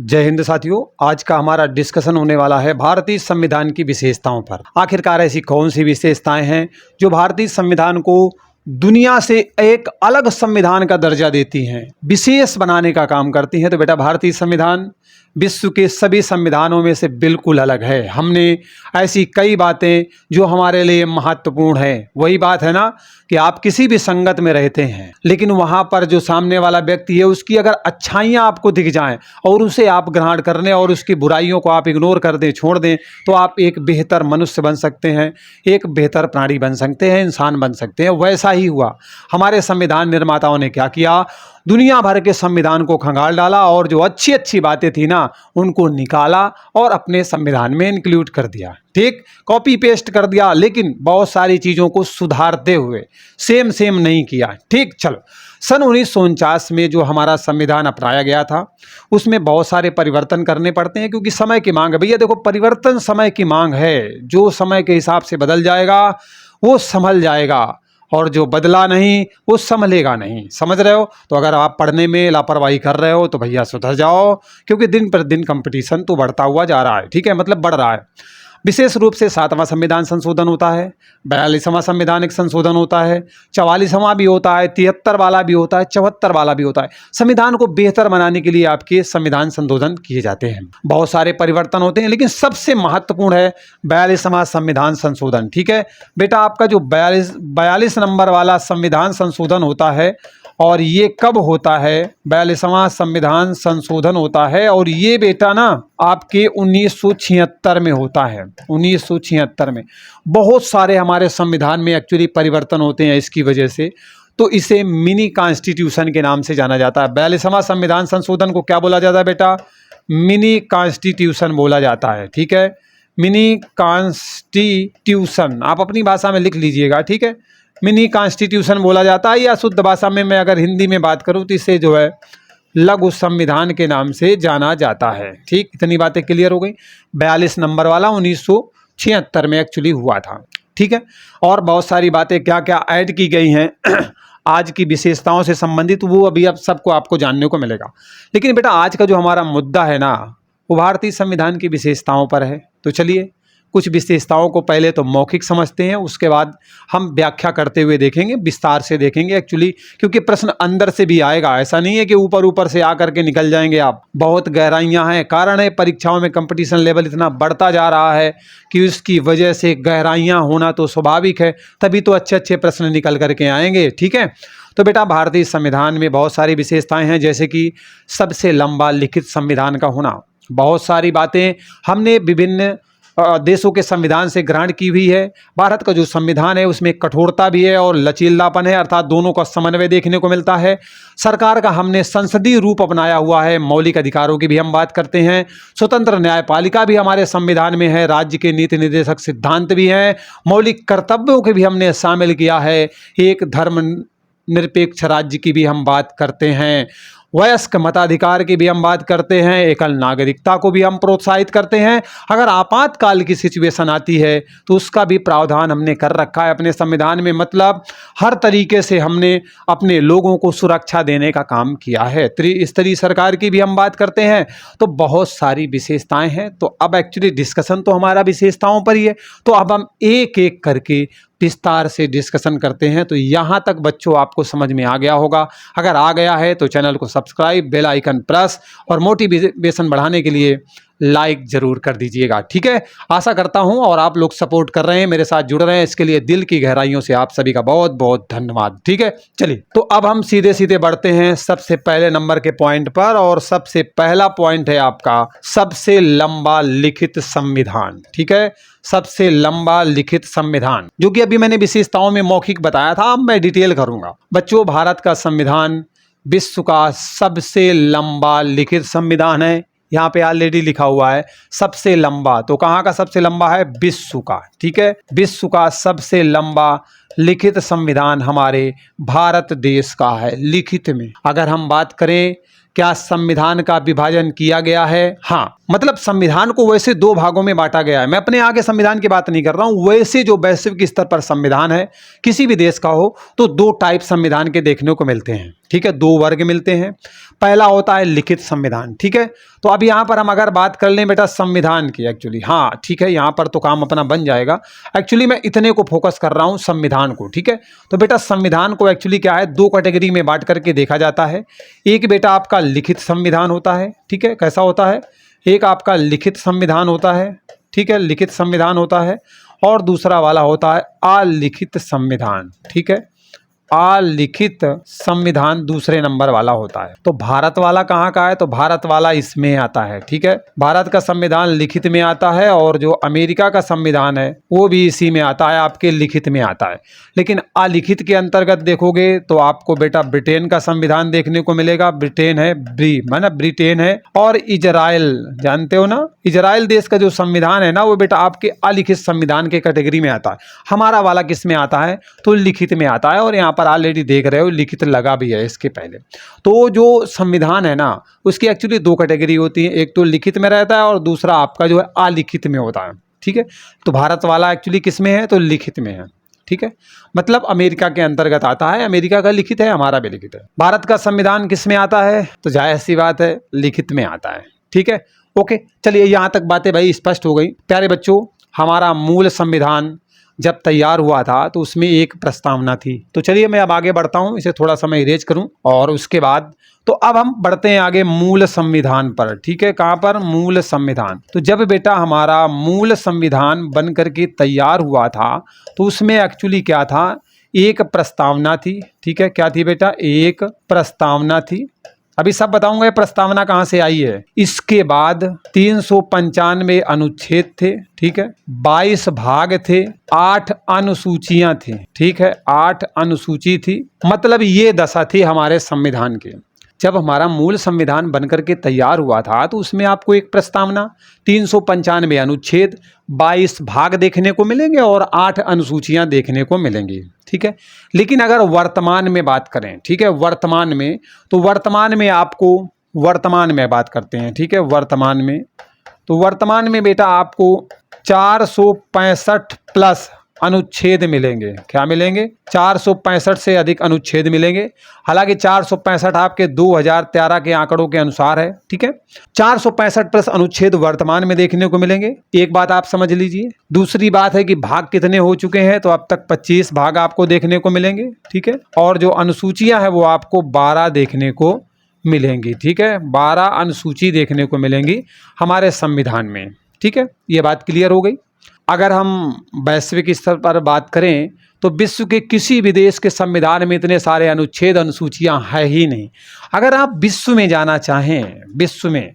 जय हिंद साथियों। आज का हमारा डिस्कशन होने वाला है भारतीय संविधान की विशेषताओं पर। आखिरकार ऐसी कौन सी विशेषताएं हैं जो भारतीय संविधान को दुनिया से एक अलग संविधान का दर्जा देती हैं, विशेष बनाने का काम करती हैं। तो बेटा, भारतीय संविधान विश्व के सभी संविधानों में से बिल्कुल अलग है। हमने ऐसी कई बातें जो हमारे लिए महत्वपूर्ण है, वही बात है ना कि आप किसी भी संगत में रहते हैं, लेकिन वहां पर जो सामने वाला व्यक्ति है उसकी अगर अच्छाइयां आपको दिख जाएं और उसे आप ग्रहण कर लें और उसकी बुराइयों को आप इग्नोर कर दें, छोड़ दें, तो आप एक बेहतर मनुष्य बन सकते हैं, एक बेहतर प्राणी बन सकते हैं, इंसान बन सकते हैं। वैसा ही हुआ। हमारे संविधान निर्माताओं ने क्या किया, दुनिया भर के संविधान को खंगाल डाला और जो अच्छी अच्छी बातें थी ना उनको निकाला और अपने संविधान में इंक्लूड कर दिया। ठीक, कॉपी पेस्ट कर दिया, लेकिन बहुत सारी चीज़ों को सुधारते हुए सेम नहीं किया। ठीक, चलो, सन 1949 में जो हमारा संविधान अपनाया गया था उसमें बहुत सारे परिवर्तन करने पड़ते हैं, क्योंकि समय की मांग है। भैया देखो, परिवर्तन समय की मांग है। जो समय के हिसाब से बदल जाएगा वो संभल जाएगा, और जो बदला नहीं वो संभलेगा नहीं। समझ रहे हो? तो अगर आप पढ़ने में लापरवाही कर रहे हो तो भैया सुधर जाओ, क्योंकि दिन पर दिन कंपटीशन तो बढ़ता हुआ जा रहा है। ठीक है, मतलब बढ़ रहा है। विशेष रूप से 7वां संविधान संशोधन होता है, 42वां संवैधानिक संशोधन होता है, 44वां भी होता है, 73 वाला भी होता है, 74 वाला भी होता है। संविधान को बेहतर बनाने के लिए आपके संविधान संशोधन किए जाते हैं। बहुत सारे परिवर्तन होते हैं, लेकिन सबसे महत्वपूर्ण है 42वां संविधान संशोधन। ठीक है बेटा, आपका जो 42 नंबर वाला संविधान संशोधन होता है, और ये कब होता है? 42वां संविधान संशोधन होता है, और ये बेटा ना आपके 1976 में होता है। 1976 में बहुत सारे हमारे संविधान में एक्चुअली परिवर्तन होते हैं इसकी वजह से, तो इसे मिनी कॉन्स्टिट्यूशन के नाम से जाना जाता है। 42वां संविधान संशोधन को क्या बोला जाता है बेटा? मिनी कॉन्स्टिट्यूशन बोला जाता है। ठीक है, मिनी कॉन्स्टिट्यूशन आप अपनी भाषा में लिख लीजिएगा। ठीक है, मिनी कॉन्स्टिट्यूशन बोला जाता है, या शुद्ध भाषा में मैं अगर हिंदी में बात करूं तो इसे जो है लघु संविधान के नाम से जाना जाता है। ठीक, इतनी बातें क्लियर हो गई। 42 नंबर वाला 1976 में एक्चुअली हुआ था। ठीक है, और बहुत सारी बातें क्या क्या ऐड की गई हैं आज की विशेषताओं से संबंधित, वो अभी अब सबको आपको जानने को मिलेगा। लेकिन बेटा, आज का जो हमारा मुद्दा है ना वो भारतीय संविधान की विशेषताओं पर है। तो चलिए कुछ विशेषताओं को पहले तो मौखिक समझते हैं, उसके बाद हम व्याख्या करते हुए देखेंगे, विस्तार से देखेंगे एक्चुअली, क्योंकि प्रश्न अंदर से भी आएगा। ऐसा नहीं है कि ऊपर से आकर के निकल जाएंगे आप। बहुत गहराइयां हैं। कारण है परीक्षाओं में कंपटीशन लेवल इतना बढ़ता जा रहा है कि उसकी वजह से गहराइयां होना तो स्वाभाविक है, तभी तो अच्छे अच्छे प्रश्न निकल करके आएंगे। ठीक है, तो बेटा, भारतीय संविधान में बहुत सारी विशेषताएं हैं, जैसे कि सबसे लंबा लिखित संविधान का होना। बहुत सारी बातें हमने विभिन्न देशों के संविधान से ग्रहण की हुई है। भारत का जो संविधान है उसमें कठोरता भी है और लचीलापन है, अर्थात दोनों का समन्वय देखने को मिलता है। सरकार का हमने संसदीय रूप अपनाया हुआ है। मौलिक अधिकारों की भी हम बात करते हैं। स्वतंत्र न्यायपालिका भी हमारे संविधान में है। राज्य के नीति निर्देशक सिद्धांत भी हैं। मौलिक कर्तव्यों के भी हमने शामिल किया है। एक धर्मनिरपेक्ष राज्य की भी हम बात करते हैं। वयस्क मताधिकार की भी हम बात करते हैं। एकल नागरिकता को भी हम प्रोत्साहित करते हैं। अगर आपातकाल की सिचुएशन आती है तो उसका भी प्रावधान हमने कर रखा है अपने संविधान में। मतलब हर तरीके से हमने अपने लोगों को सुरक्षा देने का काम किया है। त्रिस्तरीय सरकार की भी हम बात करते हैं। तो बहुत सारी विशेषताएं हैं। तो अब एक्चुअली डिस्कशन तो हमारा विशेषताओं पर ही है, तो अब हम एक एक करके विस्तार से डिस्कशन करते हैं। तो यहाँ तक बच्चों आपको समझ में आ गया होगा। अगर आ गया है तो चैनल को सब्सक्राइब, बेल आइकन प्रेस, और मोटिवेशन बढ़ाने के लिए लाइक जरूर कर दीजिएगा। ठीक है, आशा करता हूं और आप लोग सपोर्ट कर रहे हैं, मेरे साथ जुड़ रहे हैं, इसके लिए दिल की गहराइयों से आप सभी का बहुत बहुत धन्यवाद। ठीक है, चलिए तो अब हम सीधे सीधे बढ़ते हैं सबसे पहले नंबर के पॉइंट पर, और सबसे पहला पॉइंट है आपका सबसे लंबा लिखित संविधान। ठीक है, सबसे लंबा लिखित संविधान, जो कि अभी मैंने विशेषताओं में मौखिक बताया था, अब मैं डिटेल करूंगा। बच्चों, भारत का संविधान विश्व का सबसे लंबा लिखित संविधान है। यहाँ पे ऑलरेडी लिखा हुआ है सबसे लंबा, तो कहाँ का सबसे लंबा है? विश्व का। ठीक है, विश्व का सबसे लंबा लिखित संविधान हमारे भारत देश का है। लिखित में अगर हम बात करें, क्या संविधान का विभाजन किया गया है? हाँ, मतलब संविधान को वैसे दो भागों में बांटा गया है। मैं अपने आगे संविधान की बात नहीं कर रहा हूं, वैसे जो वैश्विक स्तर पर संविधान है किसी भी देश का हो, तो दो टाइप संविधान के देखने को मिलते हैं। ठीक है, दो वर्ग मिलते हैं। पहला होता है लिखित संविधान, ठीक है। तो अब यहाँ पर हम अगर बात कर लें बेटा संविधान की, एक्चुअली हाँ ठीक है, यहाँ पर तो काम अपना बन जाएगा। एक्चुअली मैं इतने को फोकस कर रहा हूँ, संविधान को, ठीक है। तो बेटा संविधान को एक्चुअली क्या है, दो कैटेगरी में बांट करके देखा जाता है। एक बेटा आपका लिखित संविधान होता है, ठीक है, कैसा होता है, एक आपका लिखित संविधान होता है, ठीक है, लिखित संविधान होता है, और दूसरा वाला होता है अलिखित संविधान, ठीक है। अलिखित संविधान दूसरे नंबर वाला होता है। तो भारत वाला कहाँ का है, तो भारत वाला इसमें आता है, ठीक है। भारत का संविधान लिखित में आता है, और जो अमेरिका का संविधान है वो भी इसी में आता है, आपके लिखित में आता है। लेकिन अलिखित के अंतर्गत देखोगे तो आपको बेटा ब्रिटेन का संविधान देखने को मिलेगा। ब्रिटेन है, ब्रिटेन है, और इजराइल, जानते हो ना, इजराइल देश का जो संविधान है ना, वो बेटा आपके अलिखित संविधान के कैटेगरी में आता है। हमारा वाला किस में आता है, तो लिखित में आता है, और यहाँ पर ऑलरेडी देख रहे हो लिखित लगा भी है इसके पहले। तो जो संविधान है ना, उसकी एक्चुअली दो कैटेगरी होती है, एक तो लिखित में रहता है और दूसरा आपका जो है अलिखित में होता है, ठीक है। तो भारत वाला एक्चुअली किस में है, तो लिखित में है, ठीक है। मतलब अमेरिका के अंतर्गत आता है, अमेरिका का लिखित है, हमारा भी लिखित है। भारत का संविधान किस में आता है, तो जाहिर सी बात है लिखित में आता है, ठीक है। ओके, चलिए यहाँ तक बातें भाई स्पष्ट हो गई। प्यारे बच्चों, हमारा मूल संविधान जब तैयार हुआ था तो उसमें एक प्रस्तावना थी। तो चलिए मैं अब आगे बढ़ता हूँ, इसे थोड़ा सा मैं इरेज करूँ, और उसके बाद तो अब हम बढ़ते हैं आगे मूल संविधान पर, ठीक है। कहाँ पर, मूल संविधान। तो जब बेटा हमारा मूल संविधान बन करके तैयार हुआ था तो उसमें एक्चुअली क्या था, एक प्रस्तावना थी, ठीक है। क्या थी बेटा, एक प्रस्तावना थी। अभी सब बताऊंगा ये प्रस्तावना कहाँ से आई है। इसके बाद 395 अनुच्छेद थे, ठीक है, 22 भाग थे, 8 अनुसूचियां थी, ठीक है, 8 अनुसूची थी। मतलब ये दशा थी हमारे संविधान की। जब हमारा मूल संविधान बनकर के तैयार हुआ था तो उसमें आपको एक प्रस्तावना, 395 अनुच्छेद, 22 भाग देखने को मिलेंगे और 8 अनुसूचियां देखने को मिलेंगी, ठीक है। लेकिन अगर वर्तमान में बात करें, ठीक है, वर्तमान में, तो वर्तमान में आपको, वर्तमान में बात करते हैं, ठीक है, वर्तमान में, तो वर्तमान में बेटा आपको 465 प्लस अनुच्छेद मिलेंगे। क्या मिलेंगे, 465 से अधिक अनुच्छेद मिलेंगे। हालांकि 465 आपके 2013 के आंकड़ों के अनुसार है, ठीक है। 465 प्लस अनुच्छेद वर्तमान में देखने को मिलेंगे, एक बात आप समझ लीजिए। दूसरी बात है कि भाग कितने हो चुके हैं, तो अब तक 25 भाग आपको देखने को मिलेंगे, ठीक है। और जो अनुसूचियां हैं वो आपको 12 देखने को मिलेंगी, ठीक है, 12 अनुसूची देखने को मिलेंगी हमारे संविधान में, ठीक है। ये बात क्लियर हो गई। अगर हम वैश्विक स्तर पर बात करें तो विश्व के किसी भी देश के संविधान में इतने सारे अनुच्छेद अनुसूचियां है ही नहीं। अगर आप विश्व में जाना चाहें, विश्व में,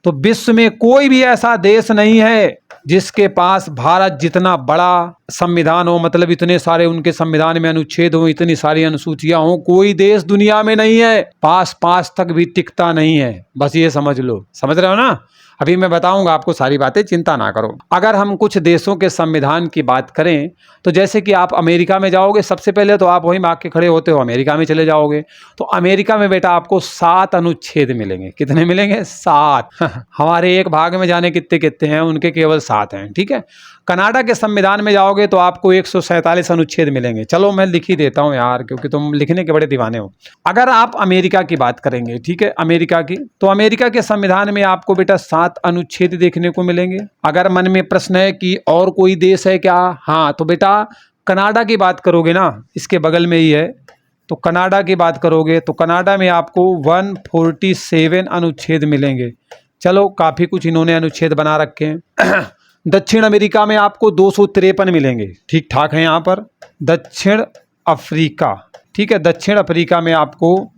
तो विश्व में कोई भी ऐसा देश नहीं है जिसके पास भारत जितना बड़ा संविधान हो, मतलब इतने सारे उनके संविधान में अनुच्छेद हो, इतनी सारी अनुसूचियां हो, कोई देश दुनिया में नहीं है। पास तक भी टिकता नहीं है, बस ये समझ लो। समझ रहे हो ना, अभी मैं बताऊंगा आपको सारी बातें, चिंता ना करो। अगर हम कुछ देशों के संविधान की बात करें तो जैसे कि आप अमेरिका में जाओगे, सबसे पहले तो आप वहीं भाग के खड़े होते हो, अमेरिका में चले जाओगे तो अमेरिका में बेटा आपको 7 अनुच्छेद मिलेंगे। कितने मिलेंगे, 7। हमारे एक भाग में जाने कितने कितने हैं, उनके केवल 7 हैं, ठीक है। कनाडा के संविधान में जाओगे तो आपको 147 अनुच्छेद मिलेंगे। चलो मैं लिख ही देता हूं यार, क्योंकि तुम लिखने के बड़े दीवाने हो। अगर आप अमेरिका की बात करेंगे, ठीक है, अमेरिका की, तो अमेरिका के संविधान में आपको बेटा 7 अनुच्छेद देखने को मिलेंगे। अगर मन में प्रश्न है कि और कोई देश है क्या, हाँ, तो बेटा कनाडा की बात करोगे ना, इसके बगल में ही है, तो कनाडा की बात करोगे तो कनाडा में आपको 147 अनुच्छेद मिलेंगे। चलो काफ़ी कुछ इन्होंने अनुच्छेद बना रखे हैं। दक्षिण अमेरिका में आपको 253 मिलेंगे, ठीक ठाक है यहाँ पर। दक्षिण अफ्रीका, ठीक है, दक्षिण अफ्रीका में आपको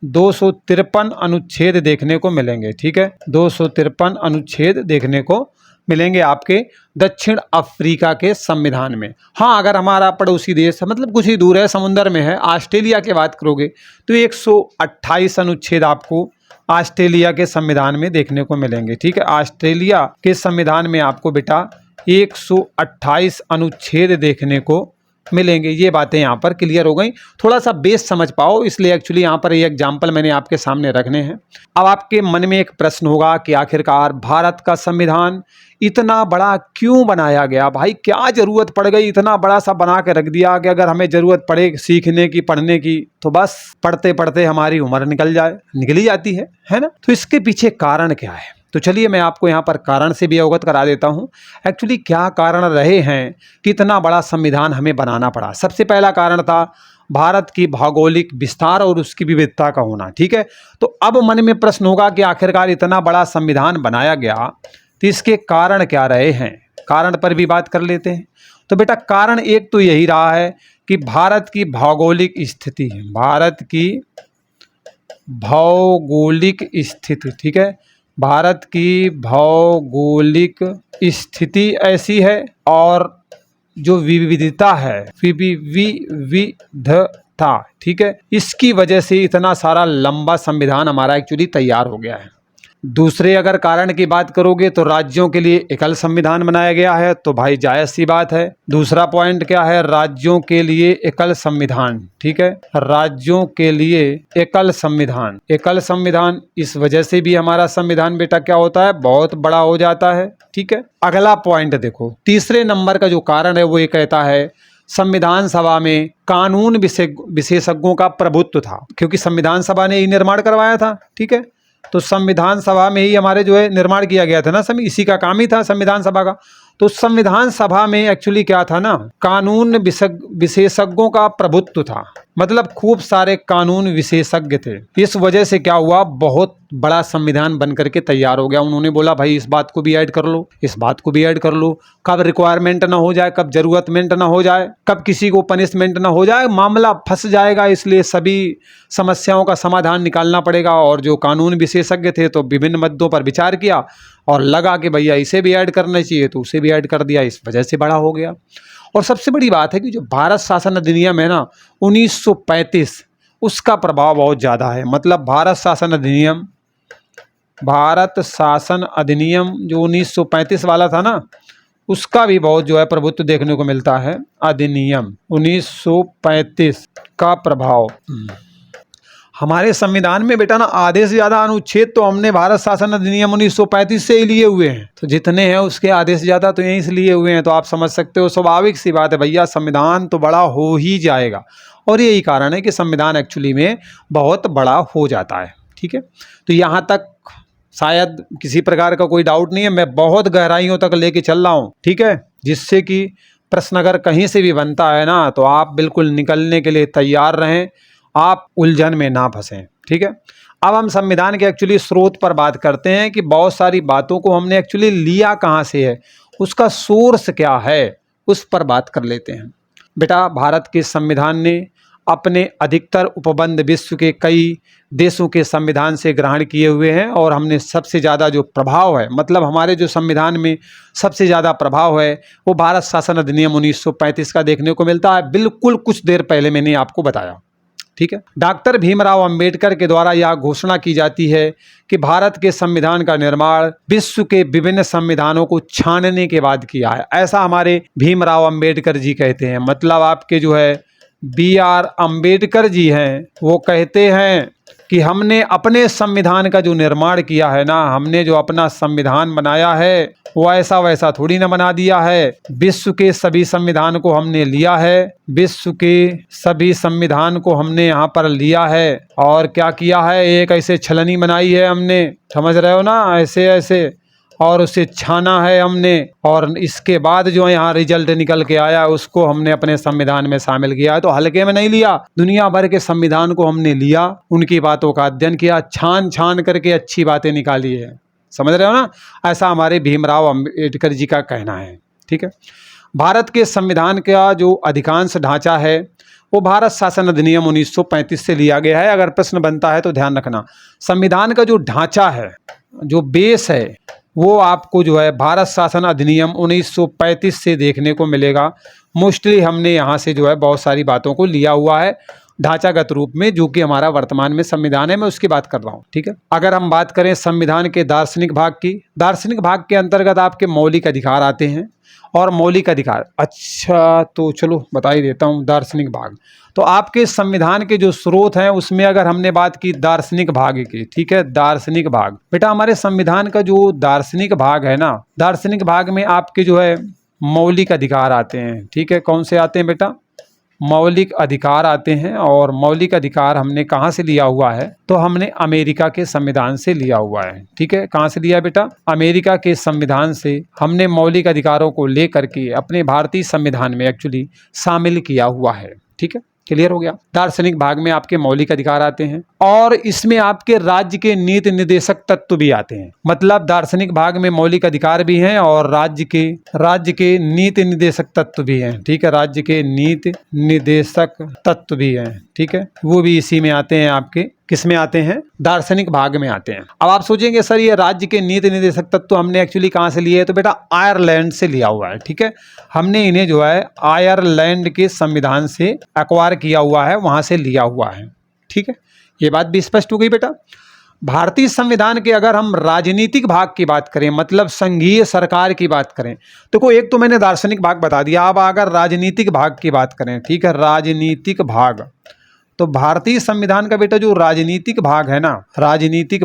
253 अनुच्छेद देखने को मिलेंगे, ठीक है, 253 अनुच्छेद देखने को मिलेंगे आपके दक्षिण अफ्रीका के संविधान में। हाँ, अगर हमारा पड़ोसी देश, मतलब कुछ ही दूर है, समुद्र में है, ऑस्ट्रेलिया की बात करोगे तो 128 अनुच्छेद आपको ऑस्ट्रेलिया के संविधान में देखने को मिलेंगे, ठीक है। ऑस्ट्रेलिया के संविधान में आपको बेटा 128 अनुच्छेद देखने को मिलेंगे। ये बातें यहाँ पर क्लियर हो गई। थोड़ा सा बेस समझ पाओ, इसलिए एक्चुअली यहाँ पर ये एग्जाम्पल मैंने आपके सामने रखने हैं। अब आपके मन में एक प्रश्न होगा कि आखिरकार भारत का संविधान इतना बड़ा क्यों बनाया गया? भाई क्या जरूरत पड़ गई, इतना बड़ा सा बना के रख दिया कि अगर हमें जरूरत पड़े सीखने की, पढ़ने की, तो बस पढ़ते पढ़ते हमारी उम्र निकल ही जाती है ना। तो इसके पीछे कारण क्या है? तो चलिए मैं आपको यहाँ पर कारण से भी अवगत करा देता हूँ। एक्चुअली क्या कारण रहे हैं कि इतना बड़ा संविधान हमें बनाना पड़ा। सबसे पहला कारण था भारत की भौगोलिक विस्तार और उसकी विविधता का होना। ठीक है, तो अब मन में प्रश्न होगा कि आखिरकार इतना बड़ा संविधान बनाया गया तो इसके कारण क्या रहे हैं? कारण पर भी बात कर लेते हैं। तो बेटा कारण एक तो यही रहा है कि भारत की भौगोलिक स्थिति, भारत की भौगोलिक स्थिति, ठीक है, भारत की भौगोलिक स्थिति ऐसी है और जो विविधता है, विविधता, ठीक है, इसकी वजह से इतना सारा लंबा संविधान हमारा एक्चुअली तैयार हो गया है। दूसरे अगर कारण की बात करोगे तो राज्यों के लिए एकल संविधान बनाया गया है, तो भाई जायज़ सी बात है। दूसरा पॉइंट क्या है? राज्यों के लिए एकल संविधान, ठीक है, राज्यों के लिए एकल संविधान, एकल संविधान, इस वजह से भी हमारा संविधान बेटा क्या होता है? बहुत बड़ा हो जाता है। ठीक है, अगला पॉइंट देखो, तीसरे नंबर का जो कारण है वो ये कहता है संविधान सभा में कानून विशेषज्ञों का प्रभुत्व था, क्योंकि संविधान सभा ने ही निर्माण करवाया था। ठीक है, तो संविधान सभा में ही हमारे जो है निर्माण किया गया था ना, इसी का काम ही था संविधान सभा का। तो संविधान सभा में एक्चुअली क्या था ना, कानून विशेषज्ञों का प्रभुत्व था, मतलब खूब सारे कानून विशेषज्ञ थे। इस वजह से क्या हुआ, बहुत बड़ा संविधान बन करके तैयार हो गया। उन्होंने बोला भाई इस बात को भी ऐड कर लो, इस बात को भी ऐड कर लो, कब रिक्वायरमेंट ना हो जाए, कब जरूरतमेंट ना हो जाए, कब किसी को पनिशमेंट ना हो जाए, मामला फंस जाएगा, इसलिए सभी समस्याओं का समाधान निकालना पड़ेगा। और जो कानून विशेषज्ञ थे तो विभिन्न मुद्दों पर विचार किया और लगा कि भैया इसे भी ऐड करना चाहिए, तो उसे भी ऐड कर दिया, इस वजह से बड़ा हो गया। और सबसे बड़ी बात है कि जो भारत शासन अधिनियम है ना 1935, उसका प्रभाव बहुत ज़्यादा है। मतलब भारत शासन अधिनियम जो 1935 वाला था ना, उसका भी बहुत जो है प्रभुत्व देखने को मिलता है। अधिनियम 1935 का प्रभाव हमारे संविधान में बेटा ना आधे से ज़्यादा अनुच्छेद तो हमने भारत शासन अधिनियम 1935 से ही लिए हुए हैं। तो जितने हैं उसके आधे से ज़्यादा तो यहीं से लिए हुए हैं। तो आप समझ सकते हो, स्वाभाविक सी बात है भैया, संविधान तो बड़ा हो ही जाएगा। और यही कारण है कि संविधान एक्चुअली में बहुत बड़ा हो जाता है। ठीक है, तो यहाँ तक शायद किसी प्रकार का कोई डाउट नहीं है। मैं बहुत गहराइयों तक लेके चल रहा हूँ, ठीक है, जिससे कि प्रश्न अगर कहीं से भी बनता है ना तो आप बिल्कुल निकलने के लिए तैयार रहें, आप उलझन में ना फंसें। ठीक है, अब हम संविधान के एक्चुअली स्रोत पर बात करते हैं कि बहुत सारी बातों को हमने एक्चुअली लिया कहाँ से है, उसका सोर्स क्या है, उस पर बात कर लेते हैं। बेटा भारत के संविधान ने अपने अधिकतर उपबंध विश्व के कई देशों के संविधान से ग्रहण किए हुए हैं। और हमने सबसे ज़्यादा जो प्रभाव है, मतलब हमारे जो संविधान में सबसे ज़्यादा प्रभाव है वो भारत शासन अधिनियम 1935 का देखने को मिलता है। बिल्कुल कुछ देर पहले मैंने आपको बताया। ठीक है, डॉक्टर भीमराव अंबेडकर के द्वारा यह घोषणा की जाती है कि भारत के संविधान का निर्माण विश्व के विभिन्न संविधानों को छानने के बाद किया है। ऐसा हमारे भीमराव अंबेडकर जी कहते हैं। मतलब आपके जो है BR अंबेडकर जी हैं, वो कहते हैं कि हमने अपने संविधान का जो निर्माण किया है ना, हमने जो अपना संविधान बनाया है वो ऐसा वैसा थोड़ी ना बना दिया है। विश्व के सभी संविधान को हमने लिया है, विश्व के सभी संविधान को हमने यहाँ पर लिया है और क्या किया है, एक ऐसे छलनी बनाई है हमने, समझ रहे हो ना, ऐसे ऐसे, और उसे छाना है हमने। और इसके बाद जो यहाँ रिजल्ट निकल के आया उसको हमने अपने संविधान में शामिल किया है। तो हल्के में नहीं लिया, दुनिया भर के संविधान को हमने लिया, उनकी बातों का अध्ययन किया, छान छान करके अच्छी बातें निकाली है। समझ रहे हो ना, ऐसा हमारे भीमराव अंबेडकर जी का कहना है। ठीक है, भारत के संविधान का जो अधिकांश ढांचा है वो भारत शासन अधिनियम 1935 से लिया गया है। अगर प्रश्न बनता है तो ध्यान रखना, संविधान का जो ढांचा है, जो बेस है, वो आपको जो है भारत शासन अधिनियम 1935 से देखने को मिलेगा। मोस्टली हमने यहाँ से जो है बहुत सारी बातों को लिया हुआ है। ढांचागत रूप में, जो कि हमारा वर्तमान में संविधान है, मैं उसकी बात कर रहा हूँ। ठीक है, अगर हम बात करें संविधान के दार्शनिक भाग की, दार्शनिक भाग के अंतर्गत आपके मौलिक अधिकार आते हैं। और मौलिक अधिकार, अच्छा तो चलो बता ही देता हूँ। दार्शनिक भाग तो आपके संविधान के जो स्रोत हैं उसमें अगर हमने बात की दार्शनिक भाग की, ठीक है, दार्शनिक भाग, बेटा हमारे संविधान का जो दार्शनिक भाग है ना, दार्शनिक भाग में आपके जो है मौलिक अधिकार आते हैं। ठीक है, कौन से आते हैं बेटा? मौलिक अधिकार आते हैं। और मौलिक अधिकार हमने कहाँ से लिया हुआ है? तो हमने अमेरिका के संविधान से लिया हुआ है। ठीक है, कहाँ से लिया बेटा? अमेरिका के संविधान से हमने मौलिक अधिकारों को लेकर के अपने भारतीय संविधान में एक्चुअली शामिल किया हुआ है। ठीक है, क्लियर हो गया। दार्शनिक भाग में आपके मौलिक अधिकार आते हैं और इसमें आपके राज्य के नीति निर्देशक तत्व भी आते हैं। मतलब दार्शनिक भाग में मौलिक अधिकार भी हैं और राज्य के नीति निर्देशक तत्व भी हैं। ठीक है, राज्य के नीति निर्देशक तत्व भी हैं। ठीक है, वो भी इसी में आते हैं। आपके किस में आते हैं? दार्शनिक भाग में आते हैं। अब आप सोचेंगे सर ये राज्य के नीति निर्देशक तत्व हमने एक्चुअली कहाँ से लिए है? तो बेटा आयरलैंड से लिया हुआ है। ठीक है, हमने इन्हें जो है आयरलैंड के संविधान से एक्वायर किया हुआ है, वहां से लिया हुआ है। ठीक है, ये बात भी स्पष्ट हो गई बेटा। भारतीय संविधान के अगर हम राजनीतिक भाग की बात करें, मतलब संघीय सरकार की बात करें, तो एक तो मैंने दार्शनिक भाग बता दिया। अब अगर राजनीतिक भाग की बात करें, ठीक है, राजनीतिक भाग, तो भारतीय संविधान का बेटा जो राजनीतिक भाग है ना, राजनीतिक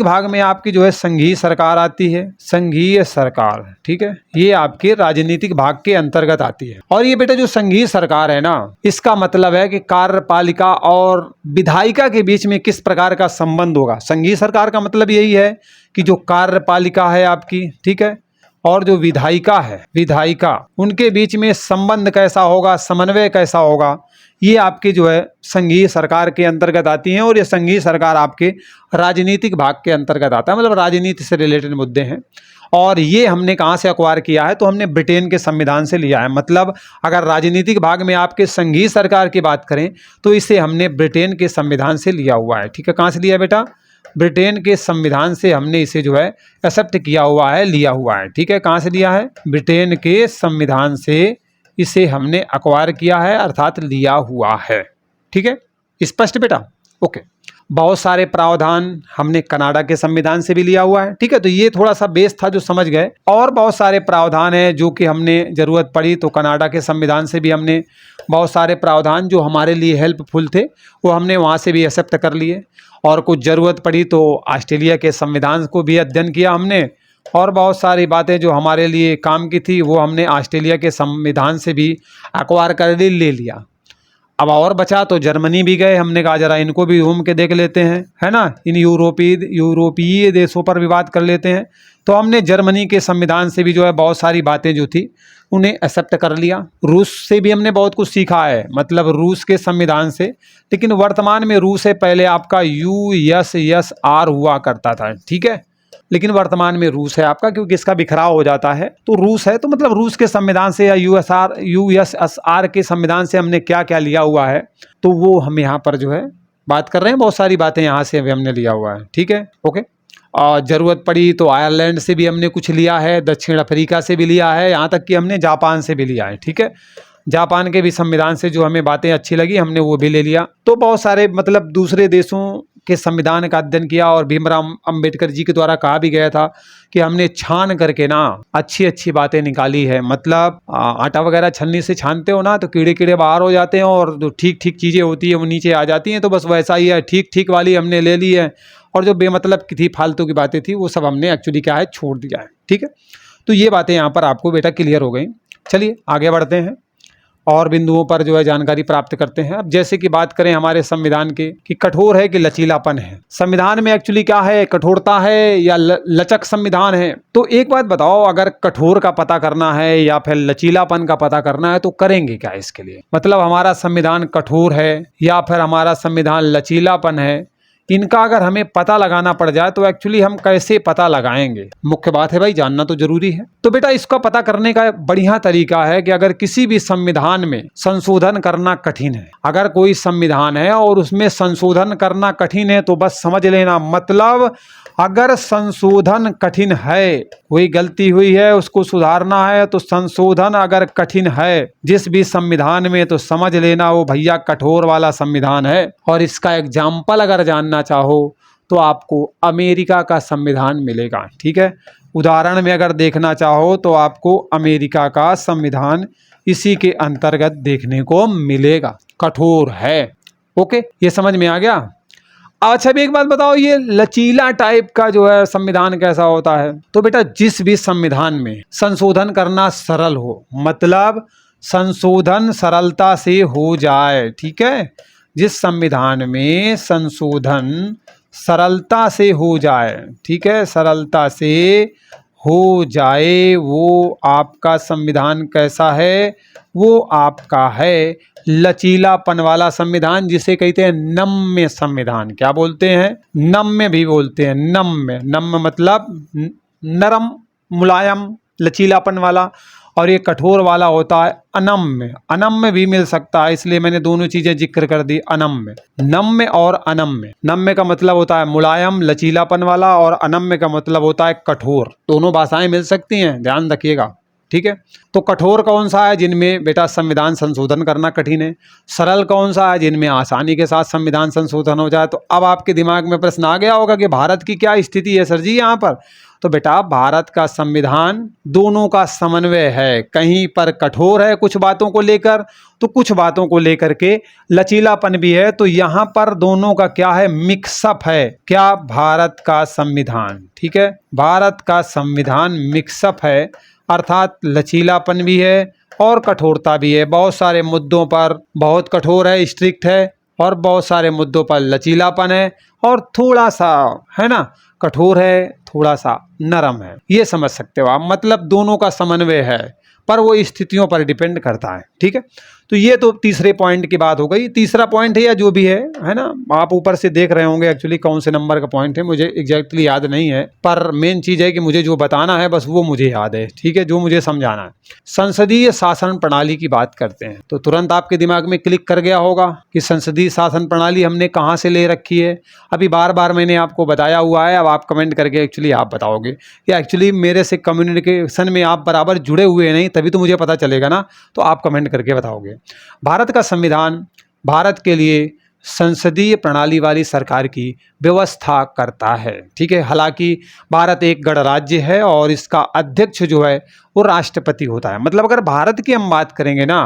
भाग में आपकी जो है संघीय सरकार आती है। संघीय सरकार, ठीक है, ये आपके राजनीतिक भाग के अंतर्गत आती है। और ये बेटा जो संघीय सरकार है ना, इसका मतलब है कि कार्यपालिका और विधायिका के बीच में किस प्रकार का संबंध होगा। संघीय सरकार का मतलब यही है कि जो कार्यपालिका है आपकी, ठीक है, और जो विधायिका, उनके बीच में संबंध कैसा होगा, समन्वय कैसा होगा, ये आपके जो है संघीय सरकार के अंतर्गत आती हैं। और ये संघीय सरकार आपके राजनीतिक भाग के अंतर्गत आता है, मतलब राजनीति से रिलेटेड मुद्दे हैं। और ये हमने कहाँ से एक्वायर किया है? तो हमने ब्रिटेन के संविधान से लिया है। मतलब अगर राजनीतिक भाग में आपके संघीय सरकार की बात करें तो इसे हमने ब्रिटेन के संविधान से लिया हुआ है। ठीक है, कहाँ से लिया बेटा? ब्रिटेन के संविधान से हमने इसे जो है एक्सेप्ट किया हुआ है, लिया हुआ है। ठीक है, कहाँ से लिया है? ब्रिटेन के संविधान से इसे हमने एक्वायर किया है, अर्थात लिया हुआ है। ठीक है, स्पष्ट बेटा? ओके। बहुत सारे प्रावधान हमने कनाडा के संविधान से भी लिया हुआ है। ठीक है, तो ये थोड़ा सा बेस था जो समझ गए। और बहुत सारे प्रावधान हैं जो कि हमने जरूरत पड़ी तो कनाडा के संविधान से भी हमने बहुत सारे प्रावधान जो हमारे लिए हेल्पफुल थे वो हमने वहाँ से भी एक्सेप्ट कर लिए। और कुछ ज़रूरत पड़ी तो ऑस्ट्रेलिया के संविधान को भी अध्ययन किया हमने। और बहुत सारी बातें जो हमारे लिए काम की थी वो हमने ऑस्ट्रेलिया के संविधान से भी एक्वायर कर ले लिया। अब और बचा तो जर्मनी भी गए, हमने कहा जरा इनको भी घूम के देख लेते हैं, है ना, इन यूरोपीय देशों पर भी बात कर लेते हैं। तो हमने जर्मनी के संविधान से भी जो है बहुत सारी बातें जो थी उन्हें एक्सेप्ट कर लिया। रूस से भी हमने बहुत कुछ सीखा है, मतलब रूस के संविधान से। लेकिन वर्तमान में रूस से पहले आपका USSR हुआ करता था। ठीक है, लेकिन वर्तमान में रूस है आपका, क्योंकि इसका बिखराव हो जाता है तो रूस है। तो मतलब रूस के संविधान से या USSR के संविधान से हमने क्या क्या लिया हुआ है तो वो हम यहाँ पर जो है बात कर रहे हैं। बहुत सारी बातें यहाँ से भी हमने लिया हुआ है। ठीक है, ओके। और ज़रूरत पड़ी तो आयरलैंड से भी हमने कुछ लिया है, दक्षिण अफ्रीका से भी लिया है, यहाँ तक कि हमने जापान से भी लिया है। ठीक है, जापान के भी संविधान से जो हमें बातें अच्छी लगी हमने वो भी ले लिया। तो बहुत सारे मतलब दूसरे देशों के संविधान का अध्ययन किया। और भीमराव अंबेडकर जी के द्वारा कहा भी गया था कि हमने छान करके ना अच्छी अच्छी बातें निकाली है। मतलब आटा वगैरह छन्नी से छानते हो ना तो कीड़े कीड़े बाहर हो जाते हैं और जो ठीक ठीक चीज़ें होती है वो नीचे आ जाती हैं। तो बस वैसा ही है, ठीक ठीक वाली हमने ले ली है। और जो बेमतलब की थी, फालतू की बातें थी, वो सब हमने एक्चुअली क्या है छोड़ दिया है। ठीक है, तो ये बातें यहाँ पर आपको बेटा क्लियर हो गई। चलिए आगे बढ़ते हैं और बिंदुओं पर जो है जानकारी प्राप्त करते हैं। अब जैसे कि बात करें हमारे संविधान के कि कठोर है कि लचीलापन है, संविधान में एक्चुअली क्या है, कठोरता है या लचक संविधान है। तो एक बात बताओ, अगर कठोर का पता करना है या फिर लचीलापन का पता करना है तो करेंगे क्या इसके लिए? मतलब हमारा संविधान कठोर है या फिर हमारा संविधान लचीलापन है, इनका अगर हमें पता लगाना पड़ जाए तो एक्चुअली हम कैसे पता लगाएंगे? मुख्य बात है भाई, जानना तो जरूरी है। तो बेटा इसका पता करने का बढ़िया तरीका है कि अगर किसी भी संविधान में संशोधन करना कठिन है, अगर कोई संविधान है और उसमें संशोधन करना कठिन है तो बस समझ लेना, मतलब अगर संशोधन कठिन है, कोई गलती हुई है उसको सुधारना है तो संशोधन अगर कठिन है जिस भी संविधान में, तो समझ लेना वो भैया कठोर वाला संविधान है। और इसका एग्जाम्पल अगर जानना चाहो तो आपको अमेरिका का संविधान मिलेगा, ठीक है। उदाहरण में अगर देखना चाहो तो आपको अमेरिका का संविधान इसी के अंतर्गत देखने को मिलेगा, कठोर है। ओके, ये समझ में आ गया। अच्छा, अभी एक बात बताओ, ये लचीला टाइप का जो है संविधान कैसा होता है? तो बेटा जिस भी संविधान में संशोधन करना सरल हो, मतलब संशोधन सरलता से हो जाए, ठीक है। जिस संविधान में संशोधन सरलता से हो जाए, ठीक है, सरलता से हो जाए, वो आपका संविधान कैसा है? वो आपका है लचीलापन वाला संविधान, जिसे कहते हैं नम्य संविधान। क्या बोलते हैं? नम्य भी बोलते हैं। नम्य, नम्य मतलब नरम, मुलायम, लचीलापन वाला। और ये कठोर वाला होता है अनम्य। अनम्य भी मिल सकता है, इसलिए मैंने दोनों चीजें जिक्र कर दी, अनम्य। नम्य और अनम्य। नम्य का मतलब होता है मुलायम, लचीलापन वाला, और अनम्य का मतलब होता है कठोर। दोनों भाषाएं मिल सकती हैं, ध्यान रखिएगा, ठीक है। तो कठोर कौन सा है? जिनमें बेटा संविधान संशोधन करना कठिन है। सरल कौन सा है? जिनमें आसानी के साथ संविधान संशोधन हो जाए। तो अब आपके दिमाग में प्रश्न आ गया होगा कि भारत की क्या स्थिति है सर जी यहाँ पर? तो बेटा भारत का संविधान दोनों का समन्वय है, कहीं पर कठोर है कुछ बातों को लेकर, तो कुछ बातों को लेकर के लचीलापन भी है। तो यहाँ पर दोनों का क्या है? मिक्सअप है। क्या? भारत का संविधान, ठीक है, भारत का संविधान मिक्सअप है, अर्थात लचीलापन भी है और कठोरता भी है। बहुत सारे मुद्दों पर बहुत कठोर है, स्ट्रिक्ट है, और बहुत सारे मुद्दों पर लचीलापन है, और थोड़ा सा है ना कठोर है, थोड़ा सा नरम है। ये समझ सकते हो आप, मतलब दोनों का समन्वय है, पर वो स्थितियों पर डिपेंड करता है, ठीक है। तो ये तो तीसरे पॉइंट की बात हो गई। तीसरा पॉइंट है या जो भी है ना, आप ऊपर से देख रहे होंगे एक्चुअली कौन से नंबर का पॉइंट है, मुझे एग्जैक्टली याद नहीं है, पर मेन चीज़ है कि मुझे जो बताना है बस वो मुझे याद है, ठीक है, जो मुझे समझाना है। संसदीय शासन प्रणाली की बात करते हैं तो तुरंत आपके दिमाग में क्लिक कर गया होगा कि संसदीय शासन प्रणाली हमने कहाँ से ले रखी है। अभी बार बार मैंने आपको बताया हुआ है, अब आप कमेंट करके एक्चुअली आप बताओगे कि एक्चुअली मेरे से कम्युनिकेशन में आप बराबर जुड़े हुए नहीं, तभी तो मुझे पता चलेगा ना, तो आप कमेंट करके बताओगे। भारत का संविधान भारत के लिए संसदीय प्रणाली वाली सरकार की व्यवस्था करता है, ठीक है। हालांकि भारत एक गणराज्य है और इसका अध्यक्ष जो है वो राष्ट्रपति होता है। मतलब अगर भारत की हम बात करेंगे ना,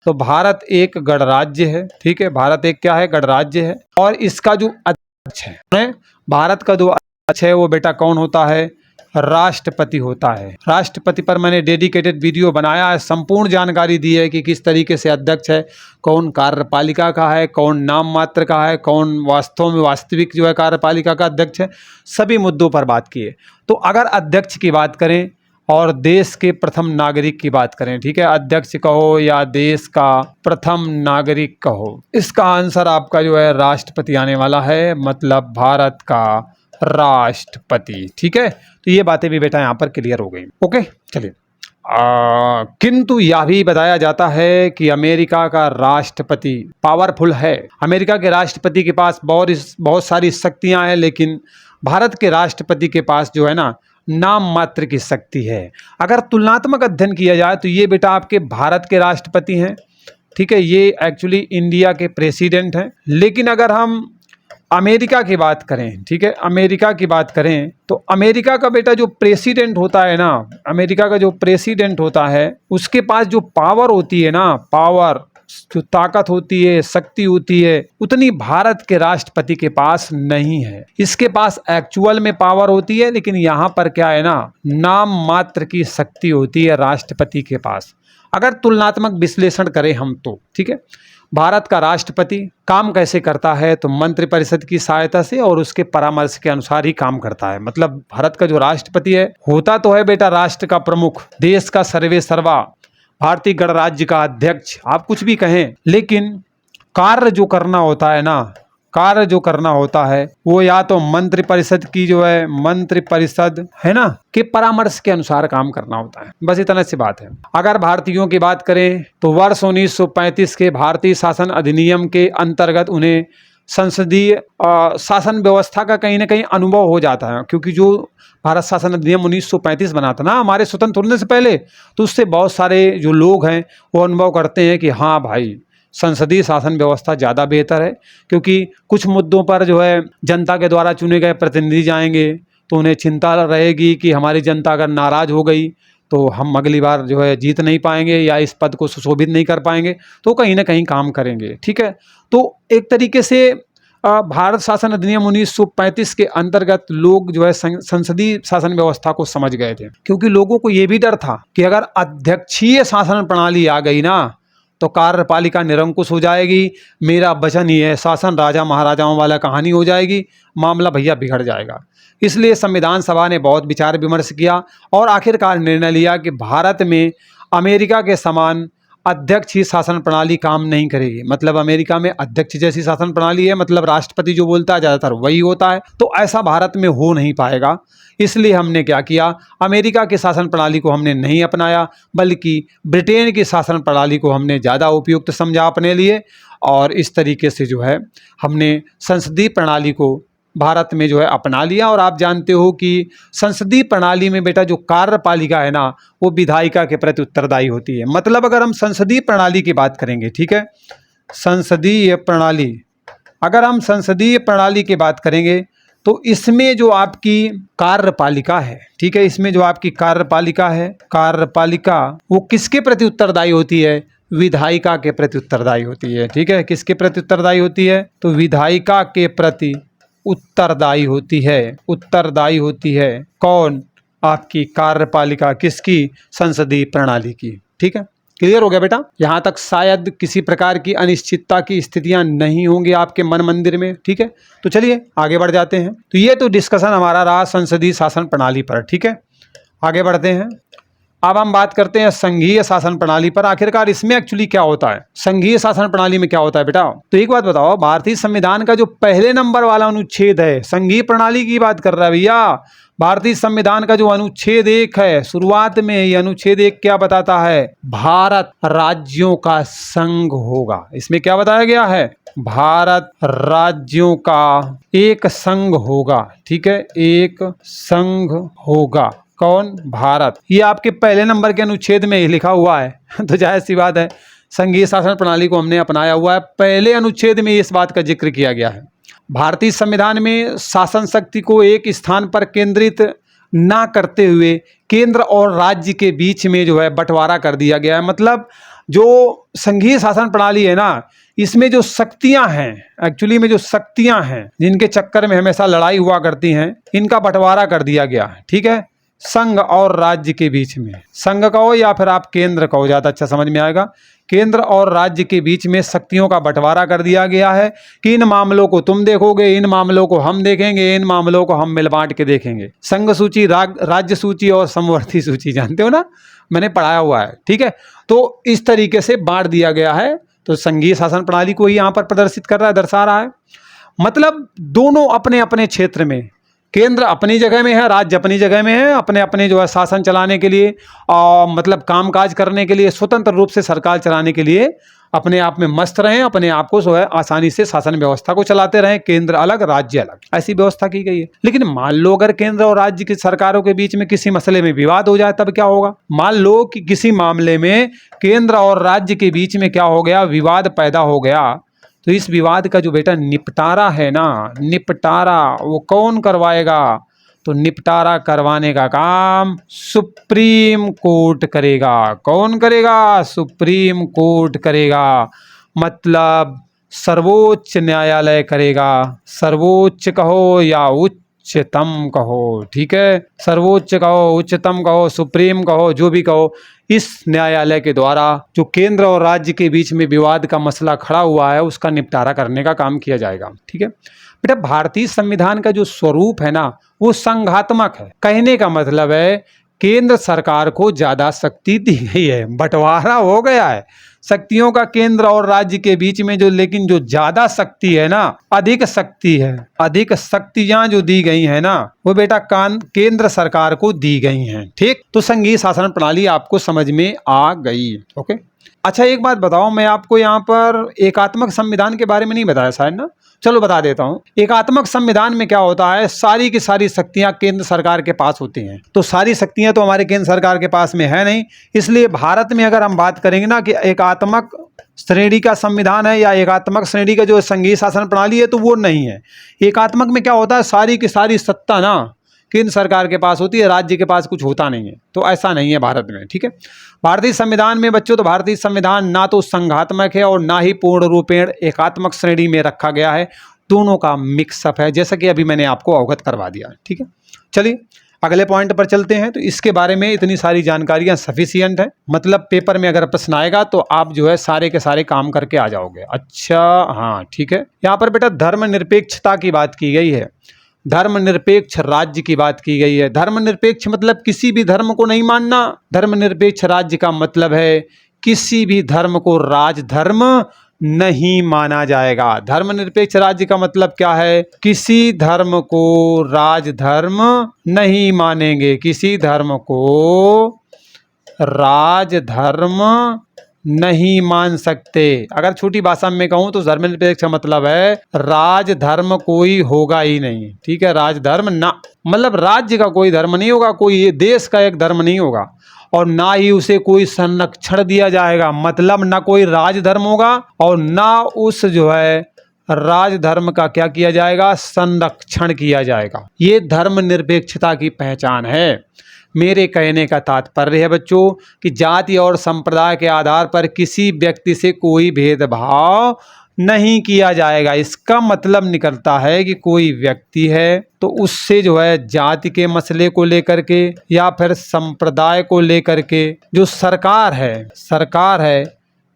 तो भारत एक गणराज्य है, ठीक है, भारत एक क्या है? गणराज्य है। और इसका जो अध्यक्ष है, भारत का जो अध्यक्ष है वो बेटा कौन होता है? राष्ट्रपति होता है। राष्ट्रपति पर मैंने डेडिकेटेड वीडियो बनाया है, संपूर्ण जानकारी दी है कि किस तरीके से अध्यक्ष है, कौन कार्यपालिका का है, कौन नाम मात्र का है, कौन वास्तव में वास्तविक जो है कार्यपालिका का अध्यक्ष है, सभी मुद्दों पर बात की है। तो अगर अध्यक्ष की बात करें और देश के प्रथम नागरिक की बात करें, ठीक है, अध्यक्ष कहो या देश का प्रथम नागरिक कहो, इसका आंसर आपका जो है राष्ट्रपति आने वाला है, मतलब भारत का राष्ट्रपति, ठीक है। तो ये बातें भी बेटा यहाँ पर क्लियर हो गई। ओके, चलिए। किंतु यह भी बताया जाता है कि अमेरिका का राष्ट्रपति पावरफुल है। अमेरिका के राष्ट्रपति के पास बहुत सारी शक्तियां हैं, लेकिन भारत के राष्ट्रपति के पास जो है ना नाम मात्र की शक्ति है। अगर तुलनात्मक अध्ययन किया जाए तो ये बेटा आपके भारत के राष्ट्रपति हैं, ठीक है, ये एक्चुअली इंडिया के प्रेसिडेंट हैं। लेकिन अगर हम अमेरिका की बात करें, ठीक है, अमेरिका की बात करें तो अमेरिका का बेटा जो प्रेसिडेंट होता है ना, अमेरिका का जो प्रेसिडेंट होता है उसके पास जो पावर होती है ना, पावर जो ताकत होती है, शक्ति होती है, उतनी भारत के राष्ट्रपति के पास नहीं है। इसके पास एक्चुअल में पावर होती है, लेकिन यहाँ पर क्या है ना, नाम मात्र की शक्ति होती है राष्ट्रपति के पास। अगर तुलनात्मक विश्लेषण करें हम तो, ठीक है, भारत का राष्ट्रपति काम कैसे करता है? तो मंत्रिपरिषद की सहायता से और उसके परामर्श के अनुसार ही काम करता है। मतलब भारत का जो राष्ट्रपति है होता तो है बेटा राष्ट्र का प्रमुख, देश का सर्वे सर्वा, भारतीय गणराज्य का अध्यक्ष, आप कुछ भी कहें, लेकिन कार्य जो करना होता है ना, कार्य जो करना होता है वो या तो मंत्रिपरिषद की जो है, मंत्रिपरिषद है ना के परामर्श के अनुसार काम करना होता है। बस इतना सी बात है। अगर भारतीयों की बात करें तो वर्ष 1935 के भारतीय शासन अधिनियम के अंतर्गत उन्हें संसदीय शासन व्यवस्था का कहीं ना कहीं अनुभव हो जाता है, क्योंकि जो भारत शासन अधिनियम 1935 बना था ना हमारे स्वतंत्र होने से पहले, तो उससे बहुत सारे जो लोग हैं वो अनुभव करते हैं कि हाँ भाई संसदीय शासन व्यवस्था ज़्यादा बेहतर है, क्योंकि कुछ मुद्दों पर जो है जनता के द्वारा चुने गए प्रतिनिधि जाएंगे तो उन्हें चिंता रहेगी कि हमारी जनता अगर नाराज़ हो गई तो हम अगली बार जो है जीत नहीं पाएंगे या इस पद को सुशोभित नहीं कर पाएंगे, तो कहीं ना कहीं काम करेंगे। ठीक है, तो एक तरीके से भारत शासन अधिनियम 1935 के अंतर्गत लोग जो है संसदीय शासन व्यवस्था को समझ गए थे, क्योंकि लोगों को ये भी डर था कि अगर अध्यक्षीय शासन प्रणाली आ गई ना तो कार्यपालिका निरंकुश हो जाएगी, मेरा वचन ही है शासन, राजा महाराजाओं वाला कहानी हो जाएगी, मामला भैया बिगड़ जाएगा। इसलिए संविधान सभा ने बहुत विचार विमर्श किया और आखिरकार निर्णय लिया कि भारत में अमेरिका के समान अध्यक्षीय शासन प्रणाली काम नहीं करेगी। मतलब अमेरिका में अध्यक्ष जैसी शासन प्रणाली है, मतलब राष्ट्रपति जो बोलता है ज़्यादातर वही होता है, तो ऐसा भारत में हो नहीं पाएगा। इसलिए हमने क्या किया, अमेरिका की शासन प्रणाली को हमने नहीं अपनाया, बल्कि ब्रिटेन की शासन प्रणाली को हमने ज़्यादा उपयुक्त समझा अपने लिए, और इस तरीके से जो है हमने संसदीय प्रणाली को भारत में जो है अपना लिया। और आप जानते हो कि संसदीय प्रणाली में बेटा जो कार्यपालिका है ना वो विधायिका के प्रति उत्तरदायी होती है। मतलब अगर हम संसदीय प्रणाली की बात करेंगे, ठीक है, संसदीय प्रणाली, अगर हम संसदीय प्रणाली की बात करेंगे तो इसमें जो आपकी कार्यपालिका है, ठीक है, इसमें जो आपकी कार्यपालिका है, कार्यपालिका वो किसके प्रति उत्तरदायी होती है, विधायिका के प्रति उत्तरदायी होती है। ठीक है, किसके प्रति उत्तरदायी होती है, तो विधायिका के प्रति उत्तरदायी होती है। उत्तरदायी होती है कौन, आपकी कार्यपालिका, किसकी, संसदीय प्रणाली की। ठीक है, क्लियर हो गया बेटा। यहाँ तक शायद किसी प्रकार की अनिश्चितता की स्थितियां नहीं होंगी आपके मन मंदिर में। ठीक है, तो चलिए आगे बढ़ जाते हैं। तो ये तो डिस्कशन हमारा रहा संसदीय शासन प्रणाली पर। ठीक है, आगे बढ़ते हैं। अब हम बात करते हैं संघीय शासन प्रणाली पर। आखिरकार इसमें एक्चुअली क्या होता है, संघीय शासन प्रणाली में क्या होता है बेटा। तो एक बात बताओ, भारतीय संविधान का जो पहले नंबर वाला अनुच्छेद है संघीय प्रणाली की बात कर रहा है भैया। भारतीय संविधान का जो अनुच्छेद 1 है, शुरुआत में ये अनुच्छेद 1 क्या बताता है, भारत राज्यों का संघ होगा। इसमें क्या बताया गया है, भारत राज्यों का एक संघ होगा। ठीक है, एक संघ होगा। कौन, भारत। ये आपके पहले नंबर के अनुच्छेद में ही लिखा हुआ है तो जाहिर सी बात है संघीय शासन प्रणाली को हमने अपनाया हुआ है। पहले अनुच्छेद में इस बात का जिक्र किया गया है। भारतीय संविधान में शासन शक्ति को एक स्थान पर केंद्रित ना करते हुए केंद्र और राज्य के बीच में जो है बंटवारा कर दिया गया है। मतलब जो संघीय शासन प्रणाली है ना, इसमें जो शक्तियां हैं, एक्चुअली में जो शक्तियां हैं जिनके चक्कर में हमेशा लड़ाई हुआ करती हैं, इनका बंटवारा कर दिया गया है। ठीक है, संघ और राज्य के बीच में, संघ कहो या फिर आप केंद्र कहो, ज़्यादा अच्छा समझ में आएगा। केंद्र और राज्य के बीच में शक्तियों का बंटवारा कर दिया गया है कि इन मामलों को तुम देखोगे, इन मामलों को हम देखेंगे, इन मामलों को हम मिल बांट के देखेंगे। संघ सूची, राज्य सूची और समवर्ती सूची जानते हो ना, मैंने पढ़ाया हुआ है। ठीक है, तो इस तरीके से बांट दिया गया है। तो संघीय शासन प्रणाली को ही यहाँ पर प्रदर्शित कर रहा है, दर्शा रहा है। मतलब दोनों अपने अपने क्षेत्र में, केंद्र अपनी जगह में है, राज्य अपनी जगह में है, अपने अपने जो है शासन चलाने के लिए मतलब कामकाज करने के लिए, स्वतंत्र रूप से सरकार चलाने के लिए अपने आप में मस्त रहें, अपने आप को जो है आसानी से शासन व्यवस्था को चलाते रहें, केंद्र अलग राज्य अलग, ऐसी व्यवस्था की गई है। लेकिन मान लो अगर केंद्र और राज्य की सरकारों के बीच में किसी मसले में विवाद हो जाए तब क्या होगा। मान लो कि किसी मामले में केंद्र और राज्य के बीच में क्या हो गया, विवाद पैदा हो गया, तो इस विवाद का जो बेटा निपटारा है ना, निपटारा वो कौन करवाएगा, तो निपटारा करवाने का काम सुप्रीम कोर्ट करेगा। कौन करेगा, सुप्रीम कोर्ट करेगा। मतलब सर्वोच्च न्यायालय करेगा। सर्वोच्च कहो या उच्चतम कहो, ठीक है, सर्वोच्च कहो, उच्चतम कहो, सुप्रीम कहो, जो भी कहो, इस न्यायालय के द्वारा जो केंद्र और राज्य के बीच में विवाद का मसला खड़ा हुआ है उसका निपटारा करने का काम किया जाएगा। ठीक है बेटा, भारतीय संविधान का जो स्वरूप है ना वो संघात्मक है। कहने का मतलब है केंद्र सरकार को ज्यादा शक्ति दी गई है, बंटवारा हो गया है शक्तियों का केंद्र और राज्य के बीच में, जो लेकिन जो ज्यादा शक्ति है ना, अधिक शक्ति है, अधिक शक्तियां जो दी गई है ना वो बेटा केंद्र सरकार को दी गई हैं। ठीक, तो संघीय शासन प्रणाली आपको समझ में आ गई। ओके, अच्छा एक बात बताओ, मैं आपको यहाँ पर एकात्मक संविधान के बारे में नहीं बताया शायद ना, चलो बता देता हूँ। एकात्मक संविधान में क्या होता है, सारी की सारी शक्तियां केंद्र सरकार के पास होती हैं। तो सारी शक्तियां तो हमारे केंद्र सरकार के पास में है नहीं, इसलिए भारत में अगर हम बात करेंगे ना कि एकात्मक श्रेणी का संविधान है या एकात्मक श्रेणी का जो संघीय शासन प्रणाली है, तो वो नहीं है। एकात्मक में क्या होता है, सारी की सारी सत्ता ना केंद्र सरकार के पास होती है, राज्य के पास कुछ होता नहीं है। तो ऐसा नहीं है भारत में, ठीक है। भारतीय संविधान में बच्चों, तो भारतीय संविधान ना तो संघात्मक है और ना ही पूर्ण रूपेण एकात्मक श्रेणी में रखा गया है, दोनों का मिक्सअप है, जैसा कि अभी मैंने आपको अवगत करवा दिया, ठीक है। चलिए अगले पॉइंट पर चलते हैं। तो इसके बारे में इतनी सारी जानकारियां सफिशिएंट है, मतलब पेपर में अगर प्रश्न आएगा तो आप जो है सारे के सारे काम करके आ जाओगे। अच्छा हाँ ठीक है। यहाँ पर बेटा धर्मनिरपेक्षता की बात की गई है, धर्मनिरपेक्ष राज्य की बात की गई है। धर्मनिरपेक्ष मतलब किसी भी धर्म को नहीं मानना। धर्मनिरपेक्ष राज्य का मतलब है किसी भी धर्म को राजधर्म नहीं माना जाएगा। धर्मनिरपेक्ष राज्य का मतलब क्या है, किसी धर्म को राजधर्म नहीं मानेंगे, किसी धर्म को राजधर्म नहीं मान सकते। अगर छोटी भाषा में कहूं तो धर्मनिरपेक्ष का मतलब है राजधर्म कोई होगा ही नहीं, ठीक है। राजधर्म ना मतलब राज्य का कोई धर्म नहीं होगा, कोई देश का एक धर्म नहीं होगा, और ना ही उसे कोई संरक्षण दिया जाएगा, मतलब ना कोई राजधर्म होगा और ना उस जो है राजधर्म का क्या किया जाएगा, संरक्षण किया जाएगा। ये धर्मनिरपेक्षता की पहचान है। मेरे कहने का तात्पर्य है बच्चों कि जाति और संप्रदाय के आधार पर किसी व्यक्ति से कोई भेदभाव नहीं किया जाएगा। इसका मतलब निकलता है कि कोई व्यक्ति है तो उससे जो है जाति के मसले को लेकर के या फिर संप्रदाय को लेकर के जो सरकार है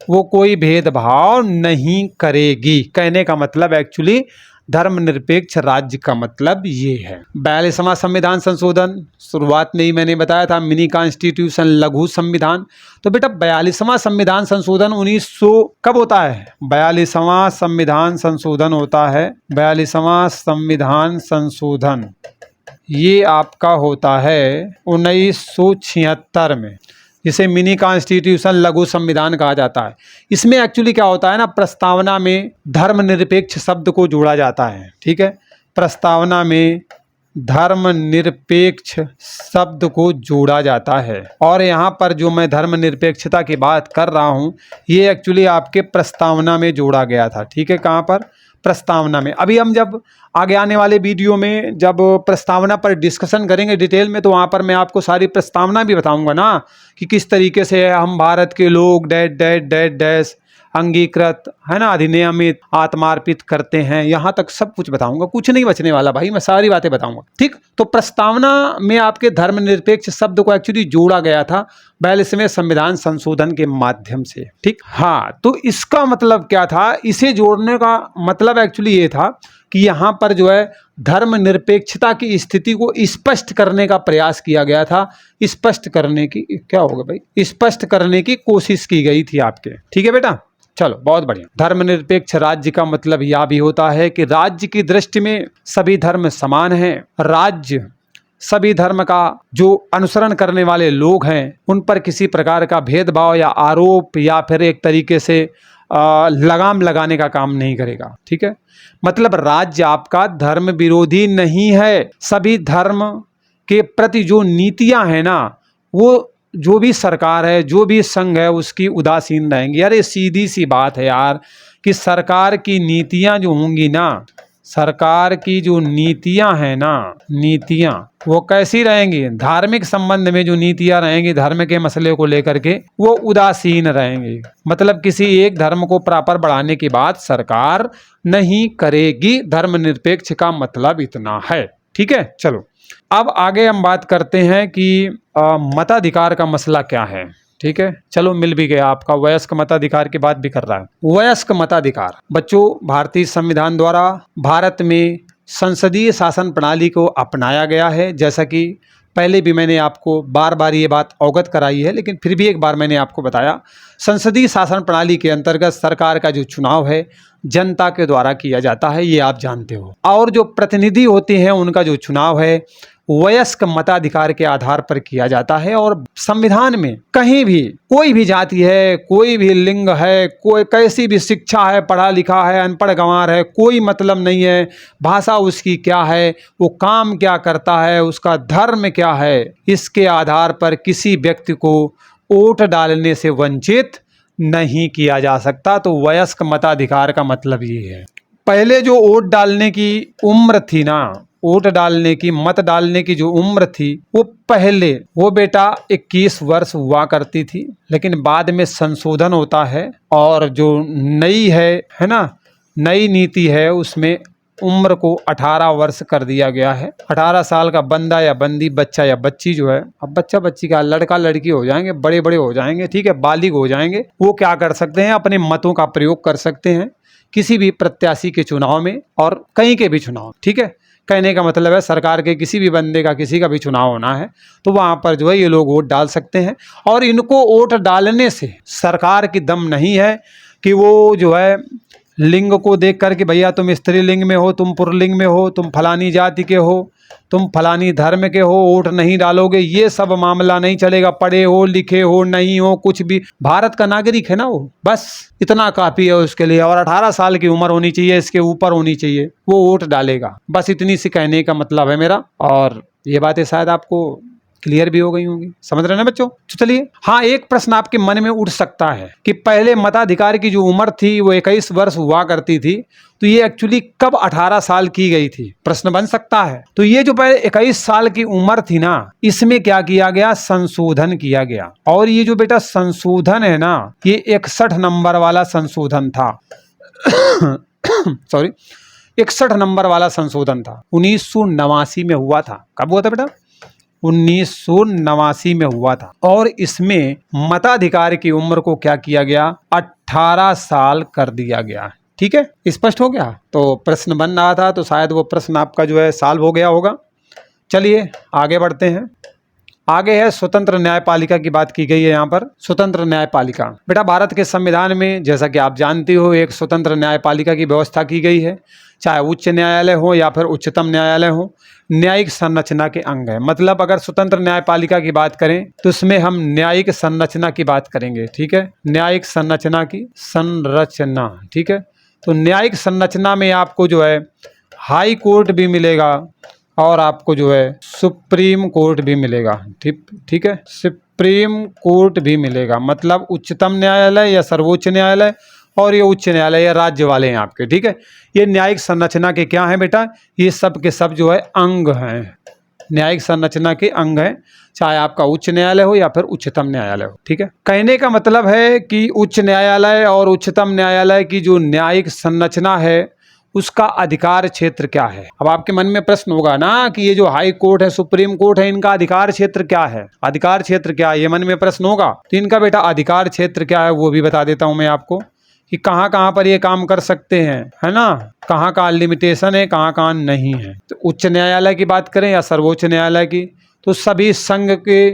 वो कोई भेदभाव नहीं करेगी। कहने का मतलब एक्चुअली धर्मनिरपेक्ष राज्य का मतलब ये है। 42वां संविधान संशोधन, शुरुआत में ही मैंने बताया था मिनी कॉन्स्टिट्यूशन, लघु संविधान। तो बेटा 42वां संविधान संशोधन 1900 कब होता है, 42वां संविधान संशोधन होता है, 42वां संविधान संशोधन ये आपका होता है 1976 में, जिसे मिनी कॉन्स्टिट्यूशन लघु संविधान कहा जाता है। इसमें एक्चुअली क्या होता है ना, प्रस्तावना में धर्मनिरपेक्ष शब्द को जोड़ा जाता है, ठीक है। प्रस्तावना में धर्मनिरपेक्ष शब्द को जोड़ा जाता है, और यहाँ पर जो मैं धर्मनिरपेक्षता की बात कर रहा हूँ ये एक्चुअली आपके प्रस्तावना में जोड़ा गया था, ठीक है। कहाँ पर, प्रस्तावना में। अभी हम जब आगे आने वाले वीडियो में जब प्रस्तावना पर डिस्कशन करेंगे डिटेल में, तो वहाँ पर मैं आपको सारी प्रस्तावना भी बताऊंगा ना कि किस तरीके से हम भारत के लोग डैट डैट डैट डैश अंगीकृत है ना, अधिनियमित, आत्मार्पित करते हैं, यहाँ तक सब कुछ बताऊंगा, कुछ नहीं बचने वाला भाई, मैं सारी बातें बताऊंगा, ठीक। तो प्रस्तावना में आपके धर्मनिरपेक्ष शब्द को एक्चुअली जोड़ा गया था 42वें संविधान संशोधन के माध्यम से, ठीक। हाँ, तो इसका मतलब क्या था, इसे जोड़ने का मतलब एक्चुअली ये था कि यहाँ पर जो है धर्मनिरपेक्षता की स्थिति को स्पष्ट करने का प्रयास किया गया था, स्पष्ट करने की, क्या होगा भाई, स्पष्ट करने की कोशिश की गई थी आपके, ठीक है बेटा। चलो बहुत बढ़िया। धर्मनिरपेक्ष राज्य का मतलब यह भी होता है कि राज्य की दृष्टि में सभी धर्म समान हैं। राज्य सभी धर्म का जो अनुसरण करने वाले लोग हैं उन पर किसी प्रकार का भेदभाव या आरोप या फिर एक तरीके से लगाम लगाने का काम नहीं करेगा, ठीक है। मतलब राज्य आपका धर्म विरोधी नहीं है। सभी धर्म के प्रति जो नीतियां हैं ना, वो जो भी सरकार है, जो भी संघ है, उसकी उदासीन रहेंगी। यार ये सीधी सी बात है यार कि सरकार की नीतियां जो होंगी ना, सरकार की जो नीतियां हैं ना, नीतियां वो कैसी रहेंगी, धार्मिक संबंध में जो नीतियां रहेंगी धर्म के मसले को लेकर के, वो उदासीन रहेंगी। मतलब किसी एक धर्म को प्रॉपर बढ़ाने की बात सरकार नहीं करेगी। धर्मनिरपेक्ष का मतलब इतना है, ठीक है। चलो अब आगे हम बात करते हैं कि मताधिकार का मसला क्या है, ठीक है। चलो मिल भी गया, आपका वयस्क मताधिकार की बात भी कर रहा है। वयस्क मताधिकार बच्चों, भारतीय संविधान द्वारा भारत में संसदीय शासन प्रणाली को अपनाया गया है। जैसा कि पहले भी मैंने आपको बार बार ये बात अवगत कराई है, लेकिन फिर भी एक बार मैंने आपको बताया, संसदीय शासन प्रणाली के अंतर्गत सरकार का जो चुनाव है जनता के द्वारा किया जाता है, ये आप जानते हो। और जो प्रतिनिधि होते हैं उनका जो चुनाव है वयस्क मताधिकार के आधार पर किया जाता है। और संविधान में कहीं भी कोई भी जाति है, कोई भी लिंग है, कोई कैसी भी शिक्षा है, पढ़ा लिखा है, अनपढ़ गंवार है, कोई मतलब नहीं है। भाषा उसकी क्या है, वो काम क्या करता है, उसका धर्म क्या है, इसके आधार पर किसी व्यक्ति को वोट डालने से वंचित नहीं किया जा सकता। तो वयस्क मताधिकार का मतलब ये है। पहले जो वोट डालने की उम्र थी ना, वोट डालने की, मत डालने की जो उम्र थी वो पहले वो बेटा 21 वर्ष हुआ करती थी, लेकिन बाद में संशोधन होता है और जो नई है ना, नई नीति है उसमें उम्र को 18 वर्ष कर दिया गया है। 18 साल का बंदा या बंदी, बच्चा या बच्ची जो है, अब बच्चा बच्ची का, लड़का लड़की हो जाएंगे, बड़े बड़े हो जाएंगे, ठीक है, बालिग हो जाएंगे, वो क्या कर सकते हैं, अपने मतों का प्रयोग कर सकते हैं किसी भी प्रत्याशी के चुनाव में और कहीं के भी चुनाव, ठीक है। कहने का मतलब है सरकार के किसी भी बंदे का किसी का भी चुनाव होना है तो वहाँ पर जो है ये लोग वोट डाल सकते हैं। और इनको वोट डालने से सरकार की दम नहीं है कि वो जो है लिंग को देख कर के भैया तुम स्त्रीलिंग में हो, तुम पुरलिंग में हो, तुम फलानी जाति के हो, तुम फलानी धर्म के हो, वोट नहीं डालोगे, ये सब मामला नहीं चलेगा। पढ़े हो, लिखे हो, नहीं हो, कुछ भी, भारत का नागरिक है ना वो, बस इतना काफी है उसके लिए। और 18 साल की उम्र होनी चाहिए, इसके ऊपर होनी चाहिए, वो वोट डालेगा। बस इतनी सी कहने का मतलब है मेरा। और ये बातें शायद आपको क्लियर भी हो गई होंगी, समझ रहे हैं ना बच्चों। तो चलिए, हाँ, एक प्रश्न आपके मन में उठ सकता है कि पहले मताधिकार की जो उम्र थी वो 21 वर्ष हुआ करती थी, तो ये एक्चुअली कब 18 साल की गई थी, प्रश्न बन सकता है। तो ये जो पहले 21 साल की उम्र थी ना, इसमें क्या किया गया, संशोधन किया गया। और ये जो बेटा संशोधन है ना, ये 61 नंबर वाला संशोधन था सॉरी, 61 नंबर वाला संशोधन था, 1989 में हुआ था। कब हुआ था बेटा, 1989 में हुआ था। और इसमें मताधिकार की उम्र को क्या किया गया, 18 साल कर दिया गया। ठीक है, स्पष्ट हो गया। तो प्रश्न बन रहा था तो शायद वो प्रश्न आपका जो है सॉल्व हो गया होगा। चलिए आगे बढ़ते हैं। आगे है स्वतंत्र न्यायपालिका की बात की गई है यहाँ पर। स्वतंत्र न्यायपालिका, बेटा भारत के संविधान में जैसा कि आप जानते हो एक स्वतंत्र न्यायपालिका की व्यवस्था की गई है, चाहे उच्च न्यायालय हो या फिर उच्चतम न्यायालय हो, न्यायिक संरचना के अंग है। मतलब अगर स्वतंत्र न्यायपालिका की बात करें तो इसमें हम न्यायिक संरचना की बात करेंगे, ठीक है, न्यायिक संरचना की संरचना, ठीक है। तो न्यायिक संरचना में आपको जो है हाई कोर्ट भी मिलेगा और आपको जो है सुप्रीम कोर्ट भी मिलेगा, ठीक है, सुप्रीम कोर्ट भी मिलेगा। मतलब उच्चतम न्यायालय या सर्वोच्च न्यायालय और ये उच्च न्यायालय या राज्य वाले हैं आपके, ठीक है। ये न्यायिक संरचना के क्या हैं बेटा, ये सब के सब जो है अंग हैं, न्यायिक संरचना के अंग हैं, चाहे आपका उच्च न्यायालय हो या फिर उच्चतम न्यायालय हो, ठीक है। कहने का मतलब है कि उच्च न्यायालय और उच्चतम न्यायालय की जो न्यायिक संरचना है उसका अधिकार क्षेत्र क्या है। अब आपके मन में प्रश्न होगा ना कि ये जो हाई कोर्ट है, सुप्रीम कोर्ट है, इनका अधिकार क्षेत्र क्या है, अधिकार क्षेत्र क्या है, ये मन में प्रश्न होगा। तो इनका बेटा अधिकार क्षेत्र क्या है वो भी बता देता हूं मैं आपको कि कहाँ कहाँ पर ये काम कर सकते हैं, है ना, कहाँ कहाँ लिमिटेशन है, कहाँ कहाँ नहीं है। तो उच्च न्यायालय की बात करें या सर्वोच्च न्यायालय की, तो सभी संघ के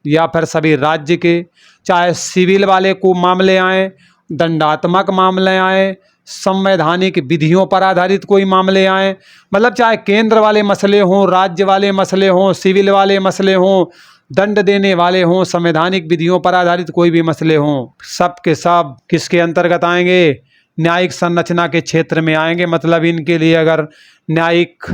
या फिर सभी राज्य के, चाहे सिविल वाले को मामले आए, दंडात्मक मामले आए, संवैधानिक विधियों पर आधारित कोई मामले आए, मतलब चाहे केंद्र वाले मसले हों, राज्य वाले मसले हों, सिविल वाले मसले हों, दंड देने वाले हों, संवैधानिक विधियों पर आधारित कोई भी मसले हों, सब के सब किसके अंतर्गत आएंगे, न्यायिक संरचना के क्षेत्र में आएंगे। मतलब इनके लिए अगर न्यायिक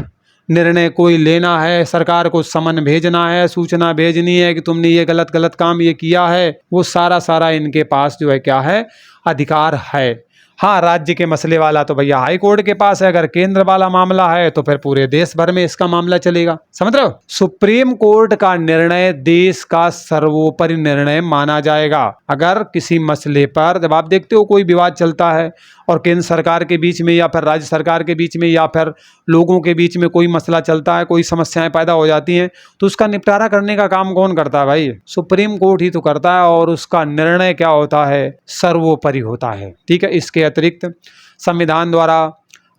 निर्णय कोई लेना है, सरकार को समन भेजना है, सूचना भेजनी है कि तुमने ये गलत काम ये किया है, वो सारा इनके पास जो है क्या है, अधिकार है। हाँ, राज्य के मसले वाला तो भैया हाई कोर्ट के पास है, अगर केंद्र वाला मामला है तो फिर पूरे देश भर में इसका मामला चलेगा, समझ रहे हो। सुप्रीम कोर्ट का निर्णय देश का सर्वोपरि निर्णय माना जाएगा। अगर किसी मसले पर, जब आप देखते हो कोई विवाद चलता है और केंद्र सरकार के बीच में या फिर राज्य सरकार के बीच में या फिर लोगों के बीच में कोई मसला चलता है, कोई समस्याएं पैदा हो जाती हैं, तो उसका निपटारा करने का काम कौन करता है भाई, सुप्रीम कोर्ट ही तो करता है। और उसका निर्णय क्या होता है, सर्वोपरि होता है, ठीक है। इसके अतिरिक्त संविधान द्वारा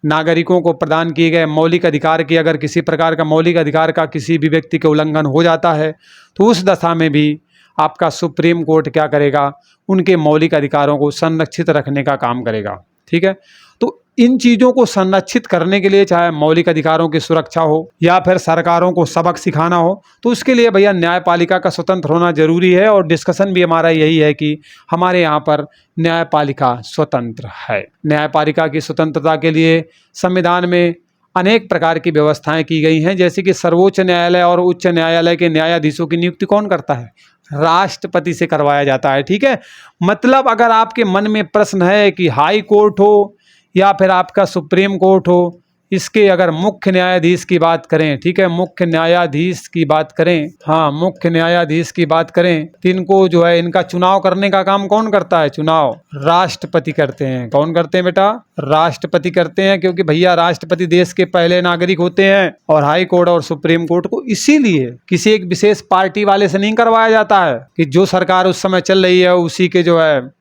नागरिकों को प्रदान किए गए मौलिक अधिकार की, अगर किसी प्रकार का मौलिक अधिकार का किसी भी व्यक्ति के उल्लंघन हो जाता है तो उस दशा में भी आपका सुप्रीम कोर्ट क्या करेगा, उनके मौलिक अधिकारों को संरक्षित रखने का काम करेगा, ठीक है। तो इन चीज़ों को संरक्षित करने के लिए, चाहे मौलिक अधिकारों की सुरक्षा हो या फिर सरकारों को सबक सिखाना हो, तो उसके लिए भैया न्यायपालिका का स्वतंत्र होना जरूरी है। और डिस्कशन भी हमारा यही है कि हमारे यहाँ पर न्यायपालिका स्वतंत्र है। न्यायपालिका की स्वतंत्रता के लिए संविधान में अनेक प्रकार की व्यवस्थाएं की गई हैं, जैसे कि सर्वोच्च न्यायालय और उच्च न्यायालय के न्यायाधीशों की नियुक्ति कौन करता है? राष्ट्रपति से करवाया जाता है। ठीक है, मतलब अगर आपके मन में प्रश्न है कि हाई कोर्ट हो या फिर आपका सुप्रीम कोर्ट हो, इसके अगर मुख्य न्यायाधीश की बात करें, ठीक है, मुख्य न्यायाधीश की बात करें, हाँ मुख्य न्यायाधीश की बात करें, तो इनको जो है इनका चुनाव करने का काम कौन करता है? चुनाव राष्ट्रपति करते हैं। कौन करते हैं बेटा? राष्ट्रपति करते हैं, क्योंकि भैया राष्ट्रपति देश के पहले नागरिक होते हैं। और हाई कोर्ट और सुप्रीम कोर्ट को इसीलिए किसी एक विशेष पार्टी वाले से नहीं करवाया जाता है कि जो सरकार उस समय चल रही है उसी के जो है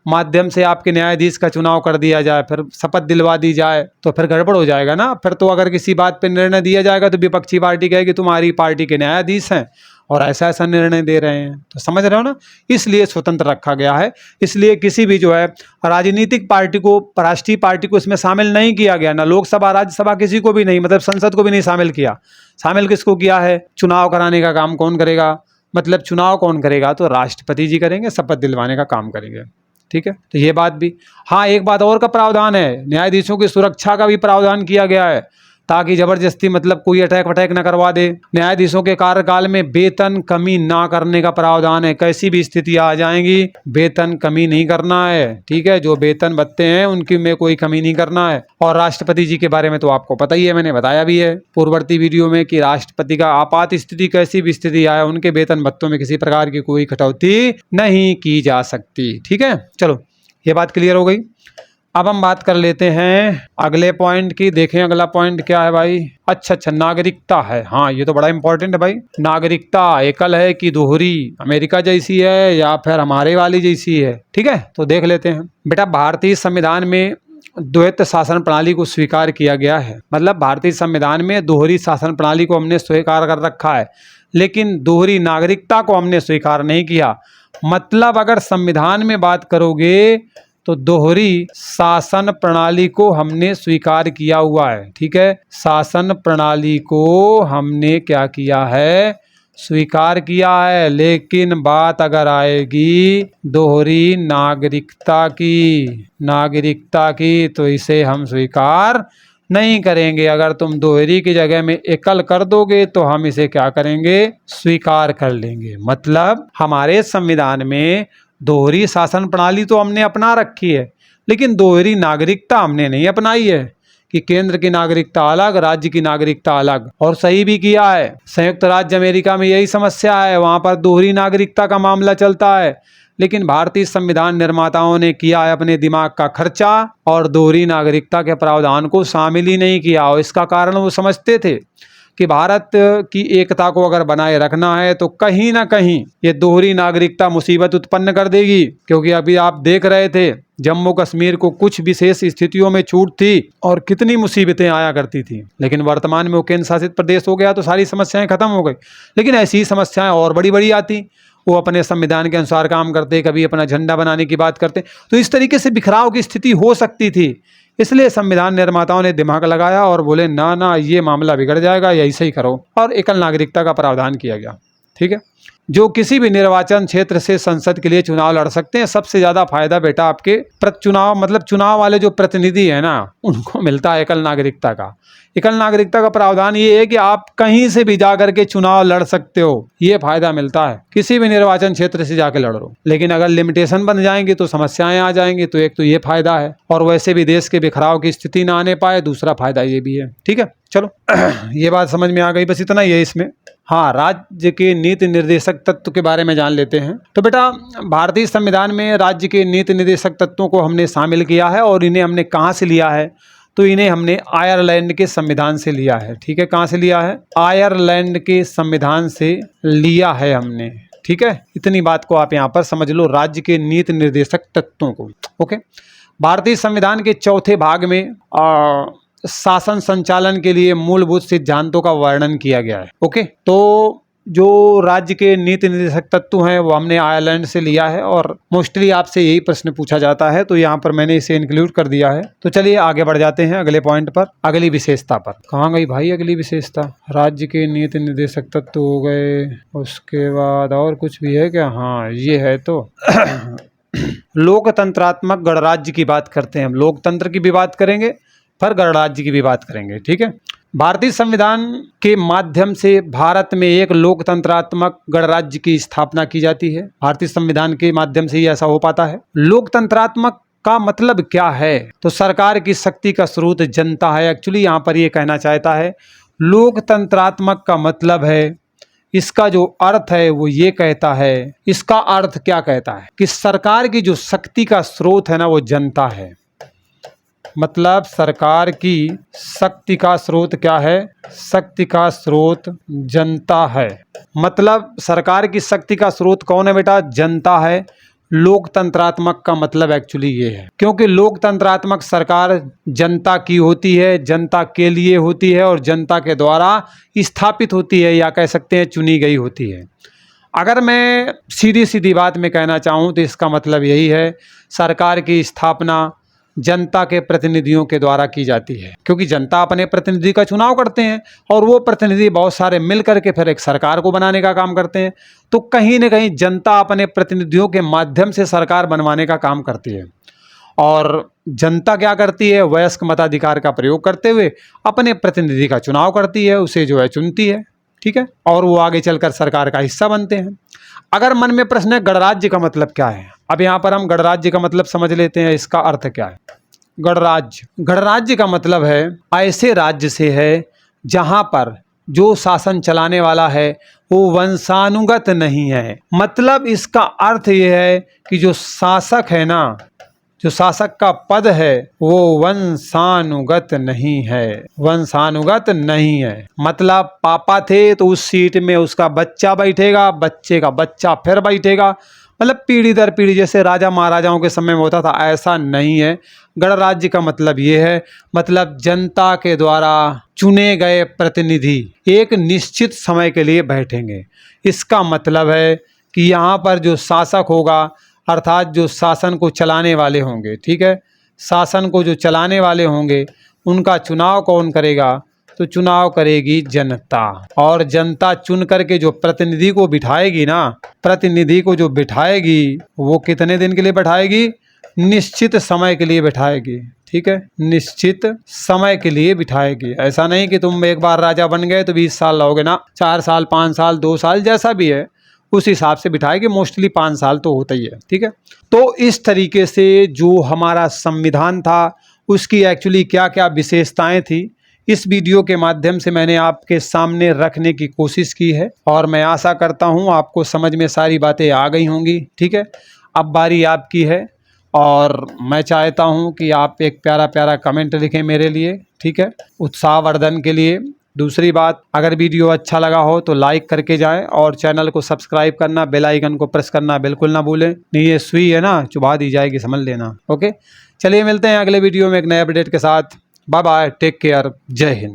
माध्यम से आपके न्यायाधीश का चुनाव कर दिया जाए, फिर शपथ दिलवा दी जाए, तो फिर गड़बड़ हो जाएगा ना। फिर तो अगर किसी बात पे निर्णय दिया जाएगा तो विपक्षी पार्टी कहेगी तुम्हारी पार्टी के न्यायाधीश हैं और ऐसा ऐसा निर्णय दे रहे हैं। तो समझ रहे हो ना, इसलिए स्वतंत्र रखा गया है। इसलिए किसी भी जो है राजनीतिक पार्टी को, राष्ट्रीय पार्टी को इसमें शामिल नहीं किया गया, ना लोकसभा राज्यसभा किसी को भी नहीं, मतलब संसद को भी नहीं शामिल किया। शामिल किसको किया है? चुनाव कराने का काम कौन करेगा? मतलब चुनाव कौन करेगा? तो राष्ट्रपति जी करेंगे, शपथ दिलवाने का काम करेंगे। ठीक है, तो ये बात भी। हाँ, एक बात और का प्रावधान है, न्यायाधीशों की सुरक्षा का भी प्रावधान किया गया है, ताकि जबरदस्ती मतलब कोई अटैक वटैक न करवा दे। न्यायाधीशों के कार्यकाल में वेतन कमी ना करने का प्रावधान है। कैसी भी स्थिति आ जाएंगी, वेतन कमी नहीं करना है। ठीक है, जो वेतन भत्ते हैं उनकी में कोई कमी नहीं करना है। और राष्ट्रपति जी के बारे में तो आपको पता ही है, मैंने बताया भी है पूर्ववर्ती वीडियो में कि राष्ट्रपति का आपात स्थिति, कैसी भी स्थिति आए, उनके वेतन भत्तों में किसी प्रकार की कोई कटौती नहीं की जा सकती। ठीक है, चलो ये बात क्लियर हो गई। अब हम बात कर लेते हैं अगले पॉइंट की। देखें अगला पॉइंट क्या है भाई। अच्छा, नागरिकता है। हाँ, ये तो बड़ा इंपॉर्टेंट है भाई। नागरिकता एकल है कि दोहरी, अमेरिका जैसी है या फिर हमारे वाली जैसी है? ठीक है, तो देख लेते हैं बेटा। भारतीय संविधान में द्वैत शासन प्रणाली को स्वीकार किया गया है। मतलब भारतीय संविधान में दोहरी शासन प्रणाली को हमने स्वीकार कर रखा है, लेकिन दोहरी नागरिकता को हमने स्वीकार नहीं किया। मतलब अगर संविधान में बात करोगे तो दोहरी शासन प्रणाली को हमने स्वीकार किया हुआ है। ठीक है, शासन प्रणाली को हमने क्या किया है? स्वीकार किया है। लेकिन बात अगर आएगी दोहरी नागरिकता की, तो इसे हम स्वीकार नहीं करेंगे। अगर तुम दोहरी की जगह में एकल कर दोगे तो हम इसे क्या करेंगे? स्वीकार कर लेंगे। मतलब हमारे संविधान में दोहरी शासन प्रणाली तो हमने अपना रखी है, लेकिन दोहरी नागरिकता हमने नहीं अपनाई है कि केंद्र की नागरिकता अलग, राज्य की नागरिकता अलग। और सही भी किया है। संयुक्त राज्य अमेरिका में यही समस्या है, वहां पर दोहरी नागरिकता का मामला चलता है। लेकिन भारतीय संविधान निर्माताओं ने किया है अपने दिमाग का खर्चा और दोहरी नागरिकता के प्रावधान को शामिल ही नहीं किया। और इसका कारण वो समझते थे कि भारत की एकता को अगर बनाए रखना है तो कहीं ना कहीं ये दोहरी नागरिकता मुसीबत उत्पन्न कर देगी। क्योंकि अभी आप देख रहे थे जम्मू कश्मीर को कुछ विशेष स्थितियों में छूट थी और कितनी मुसीबतें आया करती थी, लेकिन वर्तमान में वो केंद्र शासित प्रदेश हो गया तो सारी समस्याएं खत्म हो गई। लेकिन ऐसी ही समस्याएं और बड़ी बड़ी आती, वो अपने संविधान के अनुसार काम करते, कभी अपना झंडा बनाने की बात करते, तो इस तरीके से बिखराव की स्थिति हो सकती थी। इसलिए संविधान निर्माताओं ने दिमाग लगाया और बोले ना ना, ये मामला बिगड़ जाएगा, यही सही करो, और एकल नागरिकता का प्रावधान किया गया। ठीक है, जो किसी भी निर्वाचन क्षेत्र से संसद के लिए चुनाव लड़ सकते हैं। सबसे ज्यादा फायदा बेटा आपके चुनाव, मतलब चुनाव वाले जो प्रतिनिधि है ना, उनको मिलता है एकल नागरिकता का। एकल नागरिकता का प्रावधान ये है कि आप कहीं से भी जाकर के चुनाव लड़ सकते हो, ये फायदा मिलता है। किसी भी निर्वाचन क्षेत्र से जाके लड़ लो। लेकिन अगर लिमिटेशन बन जाएंगी तो समस्याएं आ जाएंगी। तो एक तो ये फायदा है, और वैसे भी देश के बिखराव की स्थिति ना आने पाए, दूसरा फायदा ये भी है। ठीक है, चलो ये बात समझ में आ गई, बस इतना ही है इसमें। हाँ, राज्य के नीति निर्देशक तत्व के बारे में जान लेते हैं। तो बेटा भारतीय संविधान में राज्य के नीति निर्देशक तत्वों को हमने शामिल किया है, और इन्हें हमने कहाँ से लिया है? तो इन्हें हमने आयरलैंड के संविधान से लिया है। ठीक है, कहाँ से लिया है? आयरलैंड के संविधान से लिया है हमने। ठीक है, इतनी बात को आप यहाँ पर समझ लो, राज्य के नीति निर्देशक तत्वों को। ओके, भारतीय संविधान के चौथे भाग में शासन संचालन के लिए मूलभूत सिद्धांतों का वर्णन किया गया है। ओके, तो जो राज्य के नीति निर्देशक तत्व हैं वो हमने आयरलैंड से लिया है और मोस्टली आपसे यही प्रश्न पूछा जाता है, तो यहाँ पर मैंने इसे इंक्लूड कर दिया है। तो चलिए आगे बढ़ जाते हैं अगले पॉइंट पर, अगली विशेषता पर। कहाँ गई भाई अगली विशेषता? राज्य के नीति निर्देशक तत्व हो गए, उसके बाद और कुछ भी है क्या? हाँ ये है। तो लोकतंत्रात्मक गणराज्य की बात करते हैं हम, लोकतंत्र की भी बात करेंगे पर गणराज्य की भी बात करेंगे, ठीक है। भारतीय संविधान के माध्यम से भारत में एक लोकतंत्रात्मक गणराज्य की स्थापना की जाती है। भारतीय संविधान के माध्यम से ही ऐसा हो पाता है। लोकतंत्रात्मक का मतलब क्या है? तो सरकार की शक्ति का स्रोत जनता है। एक्चुअली यहाँ पर ये कहना चाहता है लोकतंत्रात्मक का मतलब है, इसका जो अर्थ है वो ये कहता है, इसका अर्थ क्या कहता है कि सरकार की जो शक्ति का स्रोत है ना वो जनता है। मतलब सरकार की शक्ति का स्रोत क्या है? शक्ति का स्रोत जनता है। मतलब सरकार की शक्ति का स्रोत कौन है बेटा? जनता है। लोकतंत्रात्मक का मतलब एक्चुअली ये है, क्योंकि लोकतंत्रात्मक सरकार जनता की होती है, जनता के लिए होती है और जनता के द्वारा स्थापित होती है, या कह सकते हैं चुनी गई होती है। अगर मैं सीधी सीधी बात में कहना चाहूँ तो इसका मतलब यही है, सरकार की स्थापना जनता के प्रतिनिधियों के द्वारा की जाती है, क्योंकि जनता अपने प्रतिनिधि का चुनाव करते हैं और वो प्रतिनिधि बहुत सारे मिल करके फिर एक सरकार को बनाने का काम करते हैं। तो कहीं न कहीं जनता अपने प्रतिनिधियों के माध्यम से सरकार बनवाने का काम करती है और जनता क्या करती है? वयस्क मताधिकार का प्रयोग करते हुए अपने प्रतिनिधि का चुनाव करती है, उसे जो है चुनती है, ठीक है, और वो आगे चलकर सरकार का हिस्सा बनते हैं। अगर मन में प्रश्न है गणराज्य का मतलब क्या है, अब यहाँ पर हम गणराज्य का मतलब समझ लेते हैं, इसका अर्थ क्या है। गणराज्य का मतलब है ऐसे राज्य से है जहाँ पर जो शासन चलाने वाला है वो वंशानुगत नहीं है। मतलब इसका अर्थ ये है कि जो शासक है ना, जो शासक का पद है वो वंशानुगत नहीं है, वंशानुगत नहीं है। मतलब पापा थे तो उस सीट में उसका बच्चा बैठेगा, बच्चे का बच्चा फिर बैठेगा, मतलब पीढ़ी दर पीढ़ी, जैसे राजा महाराजाओं के समय में होता था, ऐसा नहीं है। गणराज्य का मतलब ये है, मतलब जनता के द्वारा चुने गए प्रतिनिधि एक निश्चित समय के लिए बैठेंगे। इसका मतलब है कि यहाँ पर जो शासक होगा, अर्थात जो शासन को चलाने वाले होंगे, ठीक है, शासन को जो चलाने वाले होंगे उनका चुनाव कौन करेगा? तो चुनाव करेगी जनता। और जनता चुन करके जो प्रतिनिधि को बिठाएगी ना, प्रतिनिधि को जो बिठाएगी वो कितने दिन के लिए बिठाएगी? निश्चित समय के लिए बिठाएगी, ठीक है, निश्चित समय के लिए बिठाएगी। ऐसा नहीं कि तुम एक बार राजा बन गए तो 20 साल रहोगे ना, 4 साल 5 साल 2 साल जैसा भी है उस हिसाब से बिठाएगी। मोस्टली 5 साल तो होता ही है, ठीक है। तो इस तरीके से जो हमारा संविधान था उसकी एक्चुअली क्या क्या विशेषताएं थी, इस वीडियो के माध्यम से मैंने आपके सामने रखने की कोशिश की है और मैं आशा करता हूं आपको समझ में सारी बातें आ गई होंगी, ठीक है। अब बारी आपकी है और मैं चाहता हूं कि आप एक प्यारा प्यारा कमेंट लिखें मेरे लिए, ठीक है, उत्साहवर्धन के लिए। दूसरी बात, अगर वीडियो अच्छा लगा हो तो लाइक करके जाएं और चैनल को सब्सक्राइब करना, बेल आइकन को प्रेस करना बिल्कुल ना भूलें। नहीं ये सुई है ना, चुबा दी जाएगी, समझ लेना। ओके, चलिए मिलते हैं अगले वीडियो में एक नए अपडेट के साथ। बाय बाय, टेक केयर, जय हिंद।